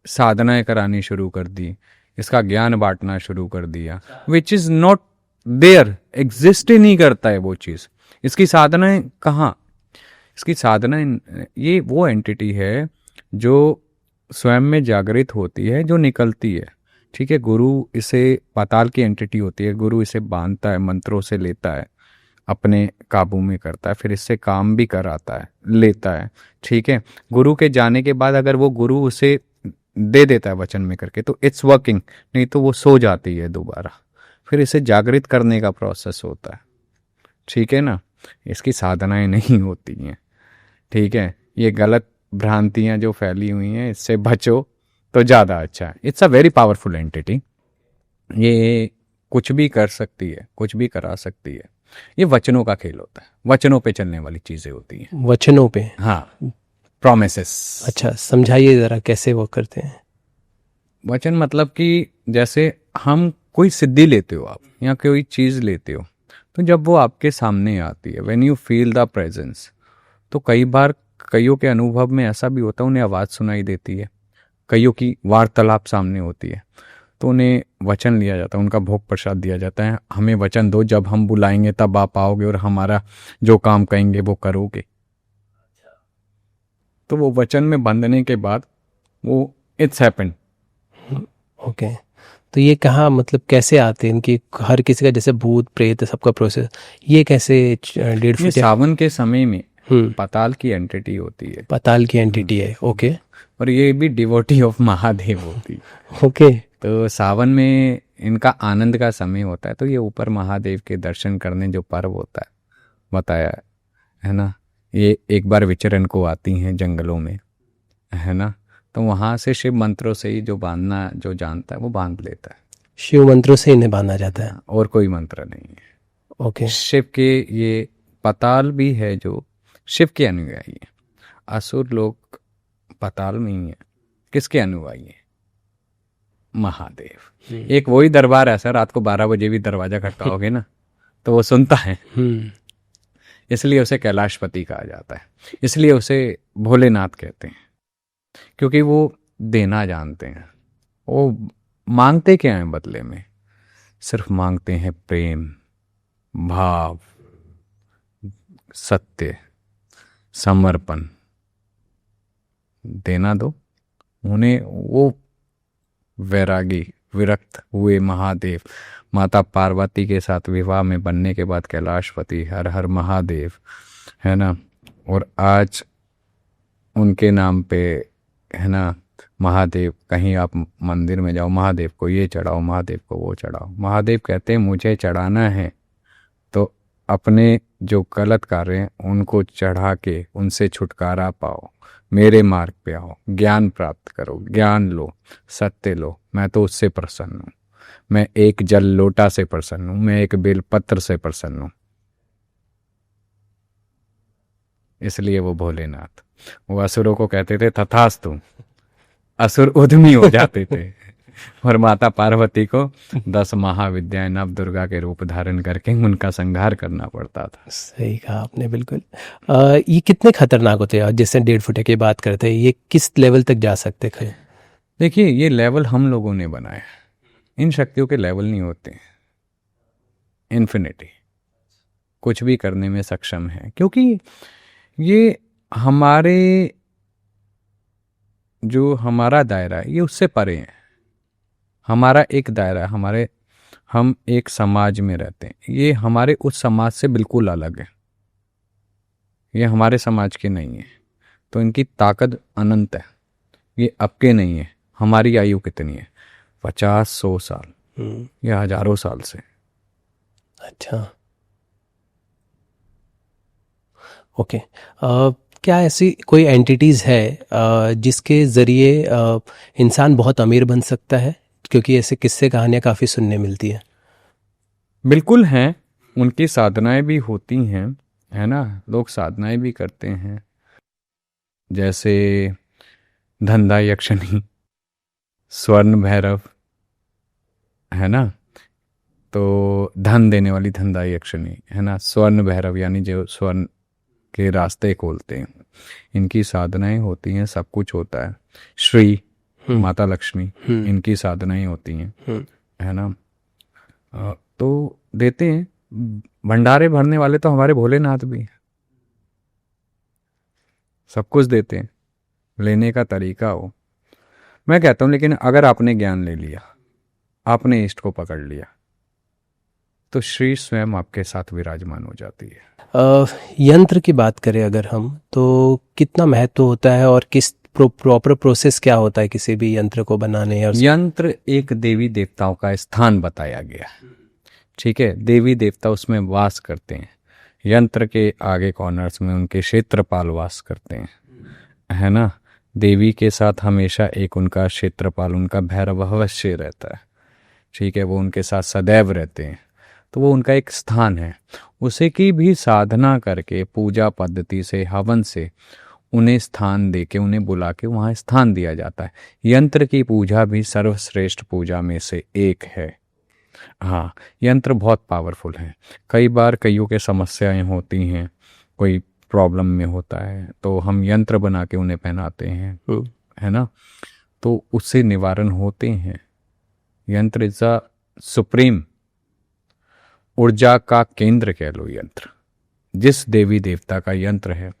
साधनाएं करानी शुरू कर दी, इसका ज्ञान बांटना शुरू कर दिया, which is not there, exist ही नहीं करता है वो चीज़। इसकी साधनाएं कहाँ? इसकी साधनाएं, ये वो एंटिटी है जो स्वयं में जागृत होती है, जो निकलती है, ठीक है। गुरु इसे पाताल की एंटिटी होती है, गुरु इसे बांधता है, मंत्रों से लेता है, अपने काबू में करता है, फिर इससे काम भी कराता है, लेता है, ठीक है। गुरु के जाने के बाद अगर वो गुरु उसे दे देता है वचन में करके, तो इट्स वर्किंग, नहीं तो वो सो जाती है दोबारा। फिर इसे जागृत करने का प्रोसेस होता है, ठीक है ना। इसकी साधनाएं नहीं होती हैं, ठीक है। ये गलत भ्रांतियां जो फैली हुई हैं, इससे बचो तो ज़्यादा अच्छा है। It's a very powerful entity. ये कुछ भी कर सकती है, कुछ भी करा सकती है। ये वचनों का खेल होता है, वचनों पे चलने वाली चीज़ें होती हैं। वचनों पे? हाँ, प्रोमिसेस। अच्छा, समझाइए ज़रा कैसे वो करते हैं। वचन मतलब कि जैसे हम कोई सिद्धि लेते हो आप, या कोई चीज़ लेते हो, तो जब वो आपके सामने आती है, when you feel the presence, तो कई बार कईयों के अनुभव में ऐसा भी होता है, उन्हें आवाज़ सुनाई देती है, कईयों की वार्तालाप सामने होती है, तो उन्हें वचन लिया जाता है, उनका भोग प्रसाद दिया जाता है। हमें वचन दो, जब हम बुलाएंगे तब आप आओगे और हमारा जो काम कहेंगे वो करोगे। तो वो वचन में बंधने के बाद वो इट्स हैपेंड। ओके, तो ये कहाँ, मतलब कैसे आते हैं इनकी? हर किसी का जैसे भूत प्रेत सबका प्रोसेस, ये कैसे 1.5 फुट? सावन के समय में पाताल की एंटिटी होती है। पाताल की एंटिटी है, ओके। और ये भी डिवोटी ऑफ महादेव होती है। ओके, तो सावन में इनका आनंद का समय होता है, तो ये ऊपर महादेव के दर्शन करने जो पर्व होता है बताया है ना, ये एक बार विचरण को आती हैं जंगलों में, है ना, तो वहाँ से शिव मंत्रों से ही जो बांधना जो जानता है वो बांध लेता है। शिव मंत्रों से इन्हें बांधा जाता है। और कोई मंत्र नहीं है। ओके। शिव के ये पाताल भी है जो शिव के अनुयायी है। असुर लोग पाताल में ही है, किसके अनुयायी है? महादेव। एक वही दरबार ऐसा, रात को 12 बजे भी दरवाजा खटकाओगे ना तो वो सुनता है, इसलिए उसे कैलाशपति कहा जाता है, इसलिए उसे भोलेनाथ कहते हैं, क्योंकि वो देना जानते हैं। वो मांगते क्या हैं बदले में? सिर्फ मांगते हैं प्रेम, भाव, सत्य, समर्पण। देना दो उन्हें। वो वैरागी विरक्त हुए महादेव माता पार्वती के साथ विवाह में बनने के बाद कैलाशपति, हर हर महादेव, है ना। और आज उनके नाम पे, है ना, महादेव, कहीं आप मंदिर में जाओ, महादेव को ये चढ़ाओ, महादेव को वो चढ़ाओ। महादेव कहते हैं मुझे चढ़ाना है तो अपने जो गलत कार्य हैं उनको चढ़ा के उनसे छुटकारा पाओ, मेरे मार्ग पे आओ, ज्ञान प्राप्त करो, ज्ञान लो, सत्य लो। मैं तो उससे प्रसन्न हूँ, मैं एक जल लोटा से प्रसन्न हूँ, मैं एक बेलपत्र से प्रसन्न हूँ। इसलिए वो भोलेनाथ, वो असुरों को कहते थे तथास्तु, असुर उद्यमी हो जाते थे। और माता पार्वती को 10 महाविद्याएं नव दुर्गा के रूप धारण करके उनका संहार करना पड़ता था। सही कहा आपने, बिल्कुल। ये कितने खतरनाक होते हैं? जैसे 1.5 फुट की बात करते हैं, ये किस लेवल तक जा सकते हैं? देखिए, ये लेवल हम लोगों ने बनाया, इन शक्तियों के लेवल नहीं होते। इन्फिनिटी कुछ भी करने में सक्षम है, क्योंकि ये हमारे जो हमारा दायरा है ये उससे परे है। हमारा एक दायरा है, हम एक समाज में रहते हैं, ये हमारे उस समाज से बिल्कुल अलग है, ये हमारे समाज के नहीं है। तो इनकी ताकत अनंत है, ये अब के नहीं है। हमारी आयु कितनी है? 50-100 साल या हजारों साल से। अच्छा, ओके। क्या ऐसी कोई एंटिटीज़ है जिसके ज़रिए इंसान बहुत अमीर बन सकता है? क्योंकि ऐसे किस्से कहानियाँ काफ़ी सुनने मिलती हैं। बिल्कुल हैं, उनकी साधनाएं भी होती हैं, है ना, लोग साधनाएं भी करते हैं, जैसे धंधा यक्षिणी, स्वर्ण भैरव, है ना, तो धन देने वाली धंधा यक्षिणी, है ना, स्वर्ण भैरव यानी जो स्वर्ण के रास्ते खोलते हैं। इनकी साधनाएं होती हैं, सब कुछ होता है। श्री माता लक्ष्मी, इनकी साधनाएं होती हैं, है ना। तो देते हैं, भंडारे भरने वाले तो हमारे भोलेनाथ भी हैं, सब कुछ देते हैं, लेने का तरीका हो। मैं कहता हूँ, लेकिन अगर आपने ज्ञान ले लिया, आपने इष्ट को पकड़ लिया, तो श्री स्वयं आपके साथ विराजमान हो जाती है। यंत्र की बात करें अगर हम, तो कितना महत्व होता है और किस प्रॉपर प्रोसेस क्या होता है किसी भी यंत्र को बनाने? और यंत्र एक देवी देवताओं का स्थान बताया गया है, ठीक है, देवी देवता उसमें वास करते हैं। यंत्र के आगे कॉर्नर्स में उनके क्षेत्रपाल वास करते हैं, है ना। देवी के साथ हमेशा एक उनका क्षेत्रपाल, उनका भैरव अवश्य रहता है, ठीक है, वो उनके साथ सदैव रहते हैं। तो वो उनका एक स्थान है, उसे की भी साधना करके पूजा पद्धति से, हवन से उन्हें स्थान दे के, उन्हें बुला के वहाँ स्थान दिया जाता है। यंत्र की पूजा भी सर्वश्रेष्ठ पूजा में से एक है। हाँ, यंत्र बहुत पावरफुल हैं। कई बार कईयों के समस्याएं होती हैं, कोई प्रॉब्लम में होता है, तो हम यंत्र बना के उन्हें पहनाते हैं, है ना, तो उससे निवारण होते हैं। यंत्र इज अ सुप्रीम, ऊर्जा का केंद्र कह लो यंत्र। जिस देवी देवता का यंत्र है,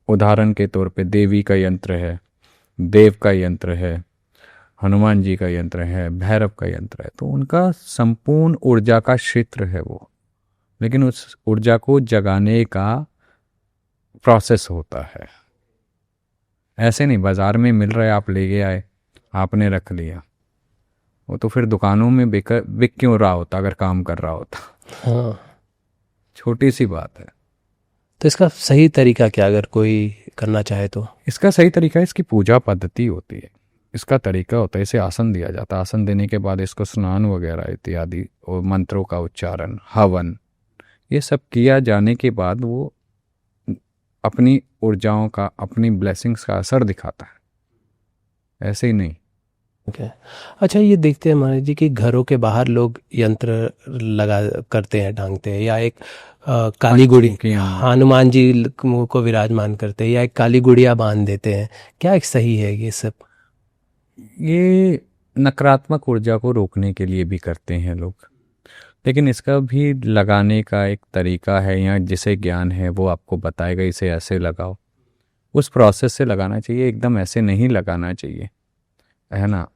उदाहरण के तौर पे देवी का यंत्र है, देव का यंत्र है, हनुमान जी का यंत्र है, भैरव का यंत्र है, तो उनका संपूर्ण ऊर्जा का क्षेत्र है वो। लेकिन उस ऊर्जा को जगाने का प्रोसेस होता है, ऐसे नहीं बाजार में मिल रहा है, आप ले गए आए, आपने रख लिया, वो तो फिर दुकानों में बिक क्यों रहा होता अगर काम कर रहा होता। हाँ, छोटी सी बात है। तो इसका सही तरीका क्या अगर कोई करना चाहे तो? इसका सही तरीका इसकी पूजा पद्धति होती है, इसका तरीका होता है। इसे आसन दिया जाता है, आसन देने के बाद इसको स्नान वगैरह इत्यादि और मंत्रों का उच्चारण, हवन, ये सब किया जाने के बाद वो अपनी ऊर्जाओं का, अपनी ब्लेसिंग्स का असर दिखाता है, ऐसे ही नहीं। ओके। अच्छा, ये देखते हैं महाराज जी कि घरों के बाहर लोग यंत्र लगा करते हैं, टांगते हैं, या एक काली गुड़ी, हनुमान जी को विराजमान करते हैं, या एक काली गुड़िया बांध देते हैं। क्या एक सही है ये सब? ये नकारात्मक ऊर्जा को रोकने के लिए भी करते हैं लोग, लेकिन इसका भी लगाने का एक तरीका है, या जिसे ज्ञान है वो आपको बताएगा इसे ऐसे लगाओ, उस प्रोसेस से लगाना चाहिए, एकदम ऐसे नहीं लगाना चाहिए, है ना।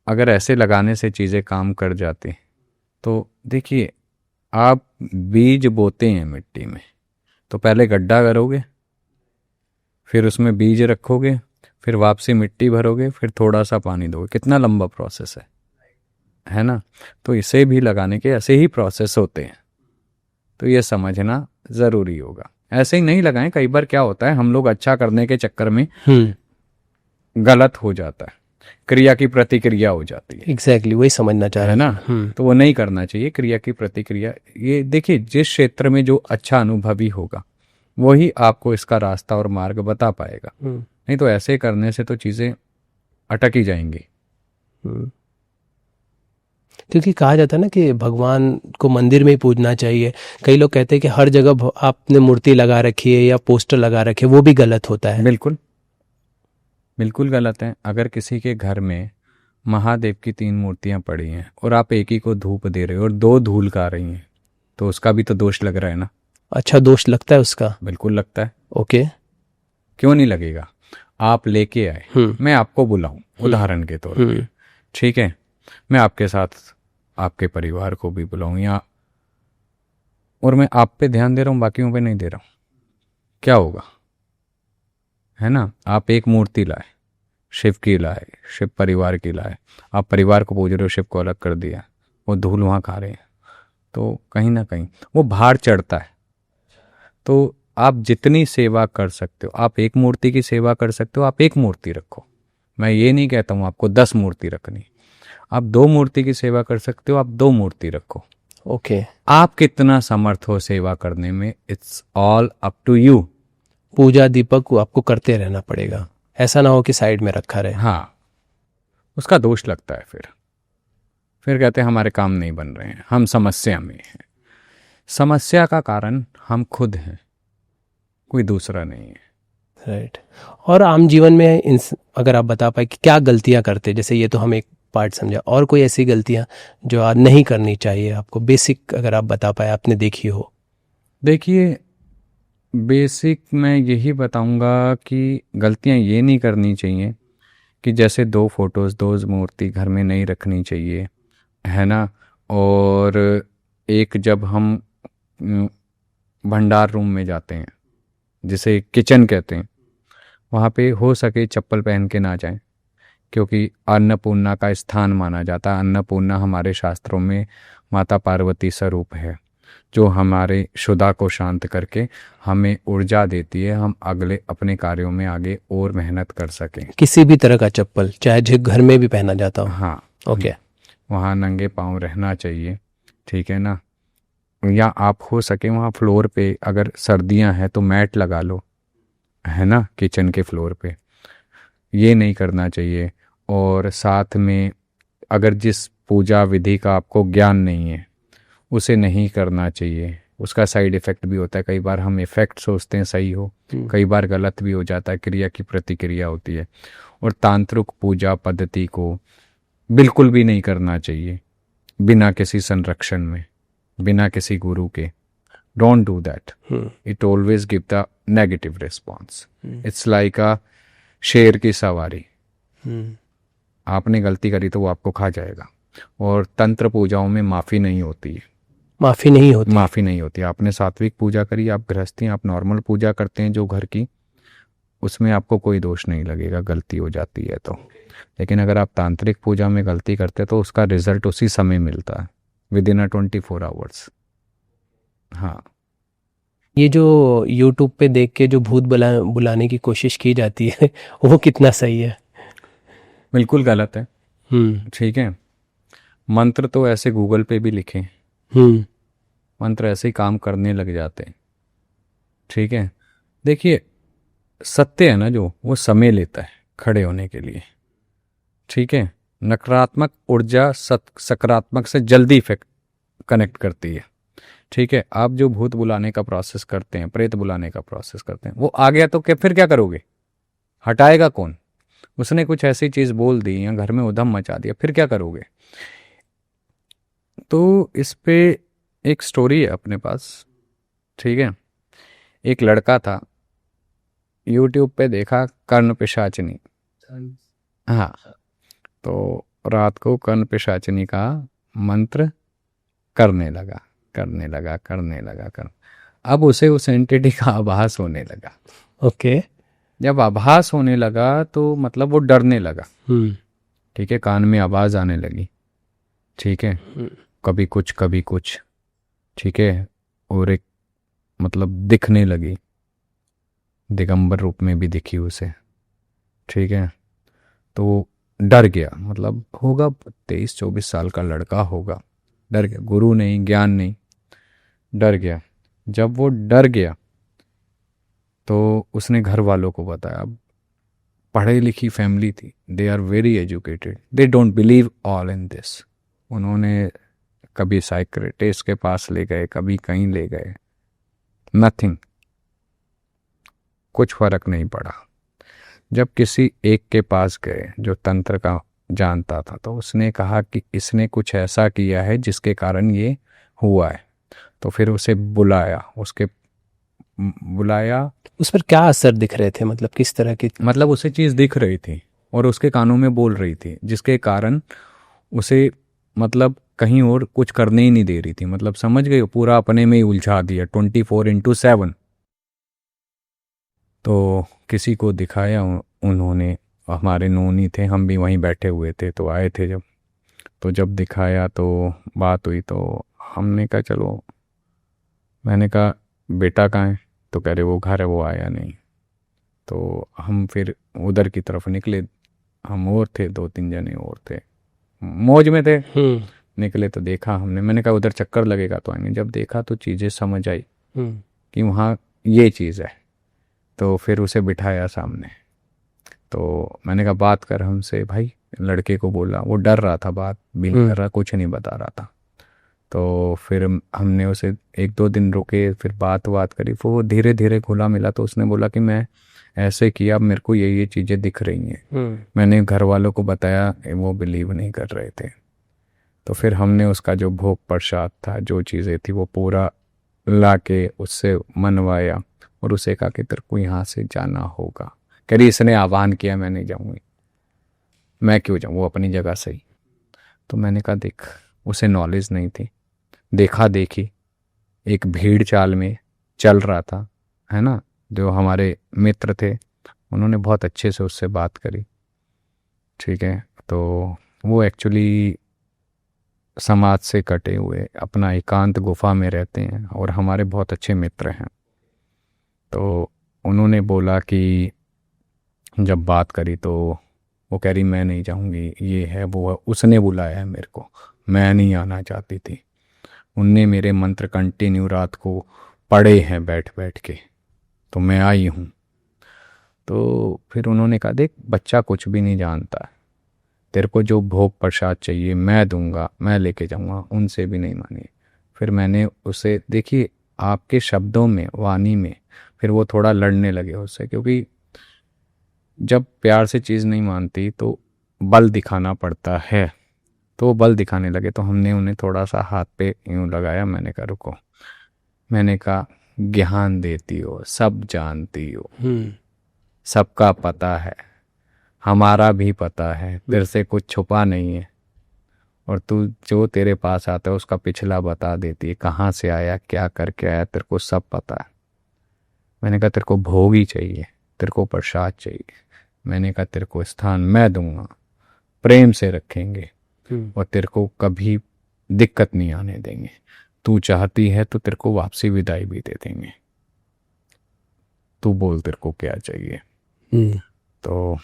अगर ऐसे लगाने से चीज़ें काम कर जाती तो देखिए, आप बीज बोते हैं मिट्टी में तो पहले गड्ढा करोगे, फिर उसमें बीज रखोगे, फिर वापसी मिट्टी भरोगे, फिर थोड़ा सा पानी दोगे, कितना लंबा प्रोसेस है ना। तो इसे भी लगाने के ऐसे ही प्रोसेस होते हैं, तो ये समझना ज़रूरी होगा। ऐसे ही नहीं लगाएं, कई बार क्या होता है हम लोग अच्छा करने के चक्कर में गलत हो जाता है, क्रिया की प्रतिक्रिया हो जाती है। एग्जैक्टली वही समझना चाह रहे है ना। तो वो नहीं करना चाहिए, क्रिया की प्रतिक्रिया। ये देखिए, जिस क्षेत्र में जो अच्छा अनुभवी होगा वही आपको इसका रास्ता और मार्ग बता पाएगा, नहीं तो ऐसे करने से तो चीज़ें अटक ही जाएंगी। क्योंकि कहा जाता है ना कि भगवान को मंदिर में ही पूजना चाहिए। कई लोग कहते हैं कि हर जगह आपने मूर्ति लगा रखी है या पोस्टर लगा रखे, वो भी गलत होता है। बिल्कुल बिल्कुल गलत है। अगर किसी के घर में महादेव की 3 मूर्तियां पड़ी हैं और आप एक ही को धूप दे रहे हो और 2 धूल का रही हैं, तो उसका भी तो दोष लग रहा है ना। अच्छा, दोष लगता है उसका? बिल्कुल लगता है। ओके। क्यों नहीं लगेगा? आप लेके आए, मैं आपको बुलाऊं उदाहरण के तौर पे, ठीक है, मैं आपके साथ आपके परिवार को भी बुलाऊं, या और मैं आप पे ध्यान दे रहा हूं, बाकियों पे नहीं दे रहा हूं, क्या होगा? है ना। आप एक मूर्ति लाए, शिव की लाए, शिव परिवार की लाए, आप परिवार को पूज रहे हो, शिव को अलग कर दिया, वो धूल वहाँ खा रहे हैं, तो कहीं ना कहीं वो भार चढ़ता है। तो आप जितनी सेवा कर सकते हो, आप एक मूर्ति की सेवा कर सकते हो, आप एक मूर्ति रखो। मैं ये नहीं कहता हूँ आपको 10 मूर्ति रखनी। आप 2 मूर्ति की सेवा कर सकते हो, आप 2 मूर्ति रखो। ओके। आप कितना समर्थ हो सेवा करने में, it's all up to you. पूजा दीपक को आपको करते रहना पड़ेगा, ऐसा ना हो कि साइड में रखा रहे। हाँ, उसका दोष लगता है। फिर कहते हैं हमारे काम नहीं बन रहे हैं, हम समस्या में हैं। समस्या का कारण हम खुद हैं, कोई दूसरा नहीं है। राइट। और आम जीवन में अगर आप बता पाए कि क्या गलतियां करते, जैसे ये तो हम एक पार्ट समझा, और कोई ऐसी गलतियां जो आज नहीं करनी चाहिए आपको, बेसिक अगर आप बता पाए, आपने देखी हो। देखिए, बेसिक मैं यही बताऊंगा कि गलतियां ये नहीं करनी चाहिए कि जैसे 2 फोटोज़ 2 मूर्ति घर में नहीं रखनी चाहिए, है ना। और एक जब हम भंडार रूम में जाते हैं, जिसे किचन कहते हैं, वहाँ पे हो सके चप्पल पहन के ना जाएं, क्योंकि अन्नपूर्णा का स्थान माना जाता है। अन्नपूर्णा हमारे शास्त्रों में माता पार्वती स्वरूप है, जो हमारे शुदा को शांत करके हमें ऊर्जा देती है, हम अगले अपने कार्यों में आगे और मेहनत कर सकें। किसी भी तरह का चप्पल, चाहे जो घर में भी पहना जाता हो। हाँ, ओके। वहाँ नंगे पाँव रहना चाहिए, ठीक है ना। या आप हो सके वहाँ फ्लोर पे, अगर सर्दियाँ हैं तो मैट लगा लो, है ना, किचन के फ्लोर पे। ये नहीं करना चाहिए। और साथ में अगर जिस पूजा विधि का आपको ज्ञान नहीं है उसे नहीं करना चाहिए, उसका साइड इफ़ेक्ट भी होता है। कई बार हम इफ़ेक्ट सोचते हैं सही हो, कई बार गलत भी हो जाता है, क्रिया की प्रतिक्रिया होती है। और तांत्रिक पूजा पद्धति को बिल्कुल भी नहीं करना चाहिए बिना किसी संरक्षण में, बिना किसी गुरु के। Don't do that, it always give the negative response. It's like अ शेर की सवारी, आपने गलती करी तो वो आपको खा जाएगा। और तंत्र पूजाओं में माफ़ी नहीं होती है, माफ़ी नहीं होती। आपने सात्विक पूजा करी, आप गृहस्थी, आप नॉर्मल पूजा करते हैं जो घर की, उसमें आपको कोई दोष नहीं लगेगा, गलती हो जाती है तो। लेकिन अगर आप तांत्रिक पूजा में गलती करते तो उसका रिजल्ट उसी समय मिलता है, विद इन अ 24 आवर्स। हाँ, ये जो यूट्यूब पे देख के जो भूत बुलाने की कोशिश की जाती है वो कितना सही है? बिल्कुल गलत है। हम्म। ठीक है, मंत्र तो ऐसे गूगल पे भी लिखे, हम्म। मंत्र ऐसे ही काम करने लग जाते हैं। ठीक है, देखिए सत्य है ना जो, वो समय लेता है खड़े होने के लिए। ठीक है, नकारात्मक ऊर्जा सकारात्मक से जल्दी इफेक्ट कनेक्ट करती है। ठीक है, आप जो भूत बुलाने का प्रोसेस करते हैं, प्रेत बुलाने का प्रोसेस करते हैं, वो आ गया तो क्या फिर क्या करोगे? हटाएगा कौन? उसने कुछ ऐसी चीज बोल दी या घर में उधम मचा दिया, फिर क्या करोगे? तो इस पे एक स्टोरी है अपने पास। ठीक है, एक लड़का था, यूट्यूब पे देखा कर्ण पिशाचिनी। हाँ, तो रात को कर्ण पिशाचिनी का मंत्र करने लगा। अब उसे उस एंटिटी का आभास होने लगा। ओके। जब आभास होने लगा तो मतलब वो डरने लगा। हम्म। ठीक है, कान में आवाज आने लगी। ठीक है, कभी कुछ कभी कुछ। ठीक है, और एक मतलब दिखने लगी, दिगंबर रूप में भी दिखी उसे। ठीक है, तो डर गया, मतलब होगा 23-24 साल का लड़का होगा, डर गया, गुरु नहीं ज्ञान नहीं, डर गया। जब वो डर गया तो उसने घर वालों को बताया। अब पढ़ी लिखी फैमिली थी, they are very educated, they don't believe all in this. उन्होंने कभी साइक्रेटिस्ट के पास ले गए, कभी कहीं ले गए, नथिंग, कुछ फर्क नहीं पड़ा। जब किसी एक के पास गए जो तंत्र का जानता था, तो उसने कहा कि इसने कुछ ऐसा किया है जिसके कारण ये हुआ है। तो फिर उसे बुलाया। उस पर क्या असर दिख रहे थे, मतलब किस तरह की? मतलब उसे चीज़ दिख रही थी और उसके कानों में बोल रही थी, जिसके कारण उसे मतलब कहीं और कुछ करने ही नहीं दे रही थी। मतलब समझ गए, पूरा अपने में ही उलझा दिया 24/7। तो किसी को दिखाया उन्होंने, हमारे नोनी थे, हम भी वहीं बैठे हुए थे, तो आए थे जब, तो जब दिखाया तो बात हुई, तो हमने कहा चलो, मैंने कहा बेटा कहाँ है? तो कह रहे वो घर है, वो आया नहीं। तो हम फिर उधर की तरफ निकले, हम और थे, 2-3 जने और थे, मौज में थे। हम्म। निकले तो देखा हमने, मैंने कहा उधर चक्कर लगेगा तो आएंगे। जब देखा तो चीज़ें समझ आई हम्म। कि वहाँ ये चीज़ है। तो फिर उसे बिठाया सामने, तो मैंने कहा बात कर हमसे भाई। लड़के को बोला, वो डर रहा था, बात भी नहीं कर रहा, कुछ नहीं बता रहा था। तो फिर हमने उसे 1-2 दिन रुके, फिर बात करी, फिर वो धीरे धीरे घुला मिला। तो उसने बोला कि मैं ऐसे किया, अब मेरे को ये चीज़ें दिख रही हैं। मैंने घर वालों को बताया, वो बिलीव नहीं कर रहे थे। तो फिर हमने उसका जो भोग प्रसाद था, जो चीज़ें थी, वो पूरा ला के उससे मनवाया और उसे कहा कि तेरे को यहाँ से जाना होगा। कह रही इसने आह्वान किया, मैं नहीं जाऊँगी। मैं क्यों जाऊँ, वो अपनी जगह सही। तो मैंने कहा देख, उसे नॉलेज नहीं थी, देखा देखी एक भीड़ चाल में चल रहा था, है ना। जो हमारे मित्र थे, उन्होंने बहुत अच्छे से उससे बात करी। ठीक है, तो वो एक्चुअली समाज से कटे हुए अपना एकांत गुफा में रहते हैं और हमारे बहुत अच्छे मित्र हैं। तो उन्होंने बोला कि जब बात करी तो वो कह रही मैं नहीं जाऊंगी, ये है वो है, उसने बुलाया है मेरे को, मैं नहीं आना चाहती थी। उनने मेरे मंत्र कंटिन्यू रात को पढ़े हैं बैठ बैठ के, तो मैं आई हूँ। तो फिर उन्होंने कहा देख बच्चा कुछ भी नहीं जानता है, तेरे को जो भोग प्रसाद चाहिए मैं दूंगा, मैं लेके जाऊंगा। उनसे भी नहीं मानी। फिर मैंने उसे, देखिए आपके शब्दों में, वाणी में, फिर वो थोड़ा लड़ने लगे उससे, क्योंकि जब प्यार से चीज़ नहीं मानती तो बल दिखाना पड़ता है। तो वो बल दिखाने लगे, तो हमने उन्हें थोड़ा सा हाथ पे यूँ लगाया। मैंने कहा रुको, मैंने कहा ज्ञान देती हो, सब जानती हो, सबका पता है, हमारा भी पता है, तेरे से कुछ छुपा नहीं है। और तू जो तेरे पास आता है उसका पिछला बता देती है, कहाँ से आया, क्या करके आया, तेरे को सब पता है। मैंने कहा तेरे को भोग ही चाहिए, तेरे को प्रसाद चाहिए। मैंने कहा तेरे को स्थान मैं दूंगा, प्रेम से रखेंगे और तेरे को कभी दिक्कत नहीं आने देंगे। तू चाहती है तो तेरे को वापसी विदाई भी दे देंगे। तू बोल तेरे को क्या चाहिए। तो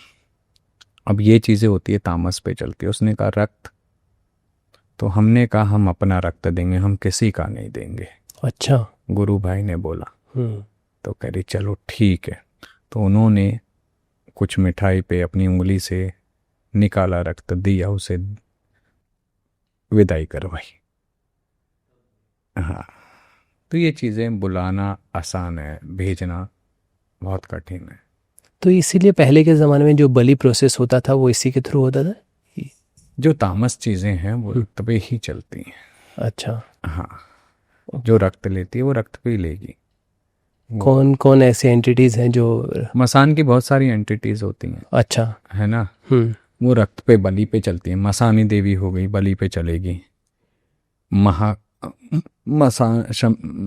अब ये चीज़ें होती है, तामस पे चलती है। उसने कहा रक्त, तो हमने कहा हम अपना रक्त देंगे, हम किसी का नहीं देंगे। अच्छा। गुरु भाई ने बोला। तो कह रही चलो ठीक है। तो उन्होंने कुछ मिठाई पे अपनी उंगली से निकाला रक्त, दिया, उसे विदाई करवाई। हाँ, तो ये चीज़ें बुलाना आसान है, भेजना बहुत कठिन है। तो इसीलिए पहले के ज़माने में जो बलि प्रोसेस होता था वो इसी के थ्रू होता था। जो तामस चीज़ें हैं वो रक्त पे ही चलती हैं। अच्छा। हाँ, जो रक्त लेती है वो रक्त पे ही लेगी। कौन कौन ऐसे एंटिटीज़ हैं जो? मसान की बहुत सारी एंटिटीज होती हैं। अच्छा, है ना। वो रक्त पे, बलि पे चलती हैं। मसानी देवी हो गई, बलि पे चलेगी।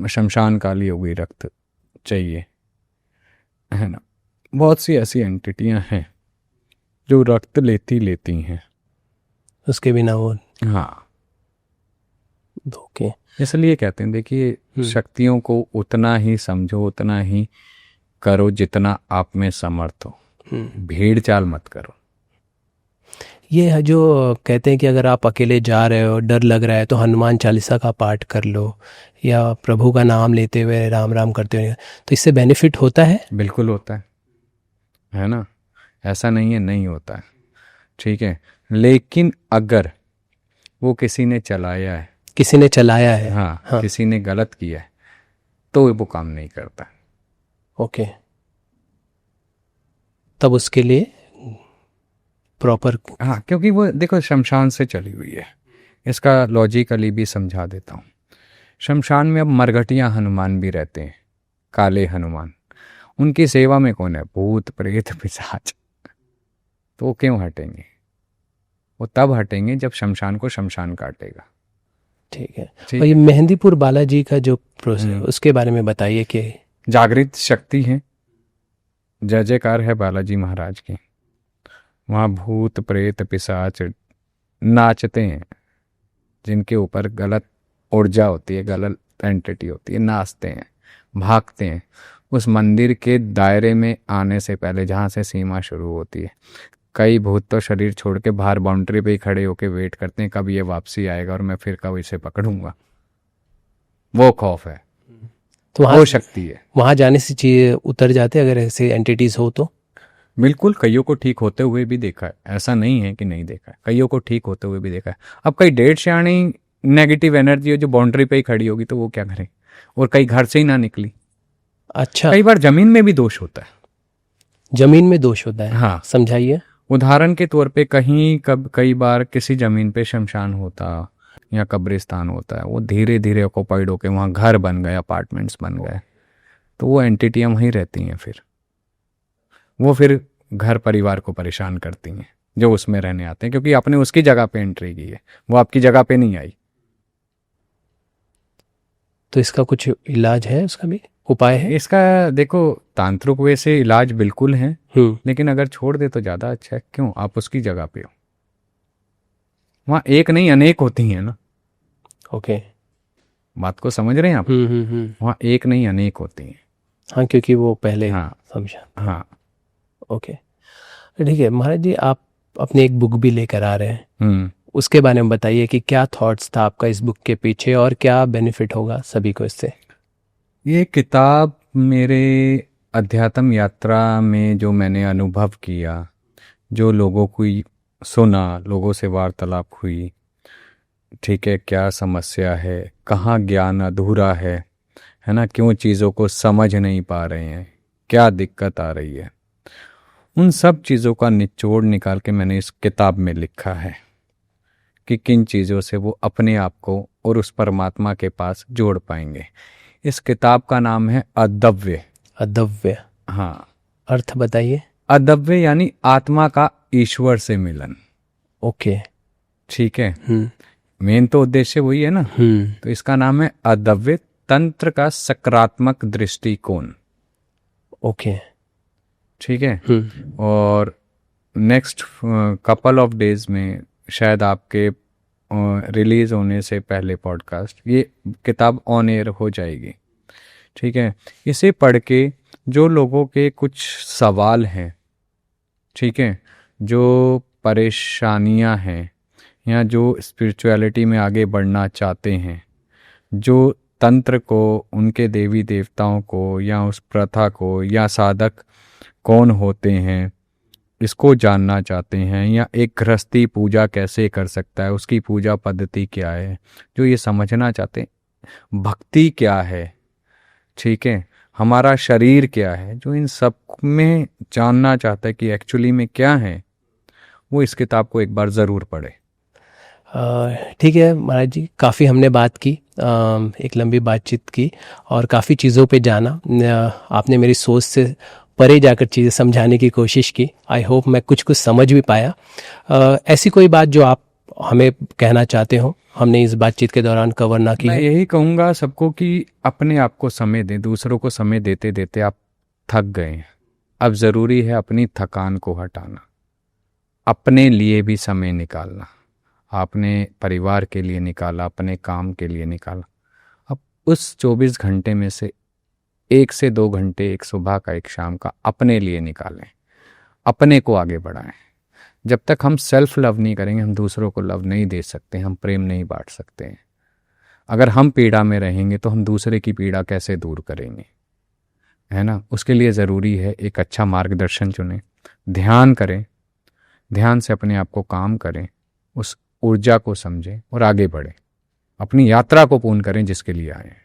शमशान काली हो गई, रक्त चाहिए, है ना। बहुत सी ऐसी एंटिटियां हैं जो रक्त लेती हैं, उसके बिना वो। हाँ, धोखे। इसलिए कहते हैं, देखिए, शक्तियों को उतना ही समझो, उतना ही करो जितना आप में समर्थ हो। भेड़ चाल मत करो। ये है जो कहते हैं कि अगर आप अकेले जा रहे हो, डर लग रहा है, तो हनुमान चालीसा का पाठ कर लो या प्रभु का नाम लेते हुए राम राम करते हुए, तो इससे बेनिफिट होता है। बिल्कुल होता है ना। ऐसा नहीं है नहीं होता है, ठीक है। लेकिन अगर वो किसी ने चलाया है, हाँ, किसी ने गलत किया है, तो वो काम नहीं करता। ओके, तब उसके लिए प्रॉपर, हाँ, क्योंकि वो देखो शमशान से चली हुई है। इसका लॉजिकली भी समझा देता हूँ। शमशान में अब मरघटिया हनुमान भी रहते हैं, काले हनुमान। उनकी सेवा में कौन है? भूत प्रेत पिशाच। तो वो क्यों हटेंगे? वो तब हटेंगे जब शमशान को शमशान काटेगा। ठीक है। और ये मेहंदीपुर बालाजी का जो प्रोसेस, उसके बारे में बताइए कि जागृत शक्ति है, जय जयकार है बालाजी महाराज की। वहाँ भूत प्रेत पिशाच नाचते हैं, जिनके ऊपर गलत ऊर्जा होती है, गलत एंटिटी होती है, नाचते हैं, भागते हैं। उस मंदिर के दायरे में आने से पहले, जहाँ से सीमा शुरू होती है, कई भूत तो शरीर छोड़ के बाहर बाउंड्री पे ही खड़े होके वेट करते हैं, कब ये वापसी आएगा और मैं फिर कब इसे पकड़ूंगा। वो खौफ है, तो वो शक्ति है। वहाँ जाने से चीज़ उतर जाते अगर ऐसे एंटिटीज हो तो। बिल्कुल, कईयों को ठीक होते हुए भी देखा है, ऐसा नहीं है कि नहीं देखा है, कईयों को ठीक होते हुए भी देखा है। अब कई डेढ़ शाणी नेगेटिव एनर्जी हो जो बाउंड्री पे ही खड़ी होगी, तो वो क्या करें, और कई घर से ही ना निकली। अच्छा, कई बार जमीन में भी दोष होता है। जमीन में दोष होता है? हाँ, समझाइए। उदाहरण के तौर पे कई बार किसी जमीन पे शमशान होता या कब्रिस्तान होता है, वो धीरे धीरे ऑक्युपाइड होके वहाँ घर बन गए, अपार्टमेंट्स बन गए, तो वो एंटिटियां वहीं रहती हैं। फिर वो फिर घर परिवार को परेशान करती हैं जो उसमें रहने आते हैं, क्योंकि आपने उसकी जगह पे एंट्री की है, वो आपकी जगह पे नहीं आई। तो इसका कुछ इलाज है, उसका भी उपाय है? इसका देखो, तांत्रिक वे से इलाज बिल्कुल है, लेकिन अगर छोड़ दे तो ज़्यादा अच्छा है। क्यों? आप उसकी जगह पे हो। वहाँ एक नहीं अनेक होती हैं ना। ओके, बात को समझ रहे हैं आप? वहाँ एक नहीं अनेक होती हैं। हाँ, क्योंकि वो पहले। हाँ, समझा। हाँ, ओके, ठीक है। महाराज जी, आप अपनी एक बुक भी लेकर आ रहे हैं, उसके बारे में बताइए कि क्या थॉट्स था आपका इस बुक के पीछे और क्या बेनिफिट होगा सभी को इससे। ये किताब मेरे अध्यात्म यात्रा में जो मैंने अनुभव किया, जो लोगों को सुना, लोगों से वार्तालाप हुई, ठीक है, क्या समस्या है, कहाँ ज्ञान अधूरा है ना, क्यों चीज़ों को समझ नहीं पा रहे हैं, क्या दिक्कत आ रही है, उन सब चीज़ों का निचोड़ निकाल के मैंने इस किताब में लिखा है कि किन चीज़ों से वो अपने आप को और उस परमात्मा के पास जोड़ पाएंगे। इस किताब का नाम है अदव्य। अदव्य? हाँ, अर्थ बताइए। अदव्य यानी आत्मा का ईश्वर से मिलन। ओके, ठीक है, मेन तो उद्देश्य वही है ना। तो इसका नाम है अदव्य, तंत्र का सकारात्मक दृष्टिकोण। ओके, ठीक है। और नेक्स्ट कपल ऑफ डेज में शायद आपके रिलीज़ होने से पहले पॉडकास्ट ये किताब ऑन एयर हो जाएगी, ठीक है। इसे पढ़ के जो लोगों के कुछ सवाल हैं, ठीक है, जो परेशानियां हैं या जो स्पिरिचुअलिटी में आगे बढ़ना चाहते हैं, जो तंत्र को, उनके देवी देवताओं को या उस प्रथा को या साधक कौन होते हैं इसको जानना चाहते हैं, या एक गृहस्थी पूजा कैसे कर सकता है, उसकी पूजा पद्धति क्या है, जो ये समझना चाहते हैं, भक्ति क्या है, ठीक है, हमारा शरीर क्या है, जो इन सब में जानना चाहता है कि एक्चुअली में क्या है, वो इस किताब को एक बार ज़रूर पढ़े। ठीक है महाराज जी, काफ़ी हमने बात की, एक लंबी बातचीत की और काफ़ी चीज़ों पे जाना। आपने मेरी सोच से परे जाकर चीज़ें समझाने की कोशिश की। आई होप मैं कुछ समझ भी पाया। ऐसी कोई बात जो आप हमें कहना चाहते हो, हमने इस बातचीत के दौरान कवर ना की मैं है? यही कहूँगा सबको कि अपने आप को समय दें। दूसरों को समय देते देते आप थक गए हैं। अब ज़रूरी है अपनी थकान को हटाना, अपने लिए भी समय निकालना। आपने परिवार के लिए निकाला, अपने काम के लिए निकाला, अब उस 24 घंटे में से 1 से 2 घंटे, एक सुबह का एक शाम का, अपने लिए निकालें, अपने को आगे बढ़ाएं। जब तक हम सेल्फ लव नहीं करेंगे, हम दूसरों को लव नहीं दे सकते, हम प्रेम नहीं बांट सकते हैं। अगर हम पीड़ा में रहेंगे तो हम दूसरे की पीड़ा कैसे दूर करेंगे, है ना। उसके लिए ज़रूरी है एक अच्छा मार्गदर्शन चुनें, ध्यान करें, ध्यान से अपने आप को काम करें, उस ऊर्जा को समझें और आगे बढ़ें, अपनी यात्रा को पूर्ण करें जिसके लिए आए हैं।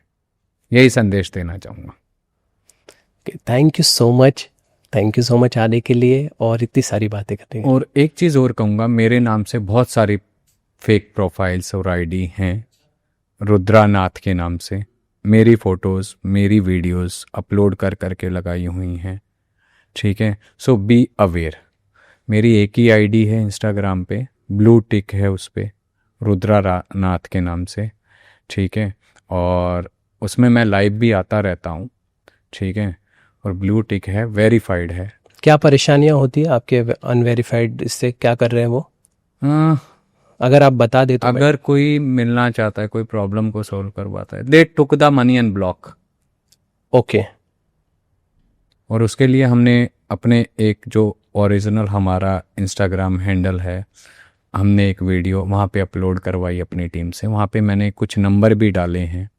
यही संदेश देना चाहूँगा। Thank you so much, thank you so much आने के लिए और इतनी सारी बातें करने के लिए। और एक चीज़ और कहूँगा, मेरे नाम से बहुत सारी फेक प्रोफाइल्स और आईडी हैं, रुद्रानाथ के नाम से मेरी फ़ोटोज़, मेरी वीडियोस अपलोड कर करके लगाई हुई हैं, ठीक है। सो बी अवेयर। मेरी एक ही आईडी है इंस्टाग्राम पे, ब्लू टिक है उस पर, रुद्रानाथ के नाम से, ठीक है, और उसमें मैं लाइव भी आता रहता हूँ, ठीक है, और ब्लू टिक है, वेरीफाइड है। क्या परेशानियां होती है आपके अनवेरीफाइड, इससे क्या कर रहे हैं वो? अगर आप बता दे तो। अगर कोई मिलना चाहता है, कोई प्रॉब्लम को सॉल्व करवाता है, they took the money and block. Okay. और उसके लिए हमने अपने एक जो ओरिजिनल हमारा इंस्टाग्राम हैंडल है, हमने एक वीडियो वहाँ पे अपलोड करवाई अपनी टीम से। वहाँ पे मैंने कुछ नंबर भी डाले हैं,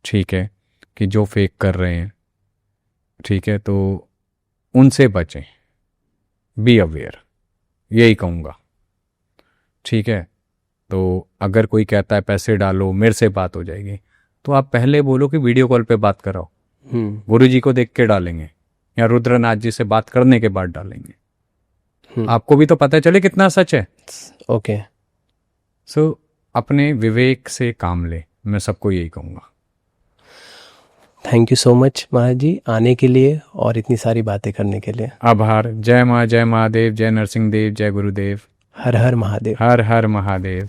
ठीक है, कि जो फेक कर रहे हैं, ठीक है, तो उनसे बचें, बी अवेयर, यही कहूँगा, ठीक है। तो अगर कोई कहता है पैसे डालो मेरे से बात हो जाएगी, तो आप पहले बोलो कि वीडियो कॉल पे बात कराओ, गुरु जी को देख के डालेंगे या रुद्रनाथ जी से बात करने के बाद डालेंगे, आपको भी तो पता चले कितना सच है। ओके। सो अपने विवेक से काम ले, मैं सबको यही कहूँगा। थैंक यू सो मच महाराज जी आने के लिए और इतनी सारी बातें करने के लिए। आभार। जय माँ, जय महादेव, जय नरसिंह देव, जय गुरुदेव। हर हर महादेव। हर हर महादेव।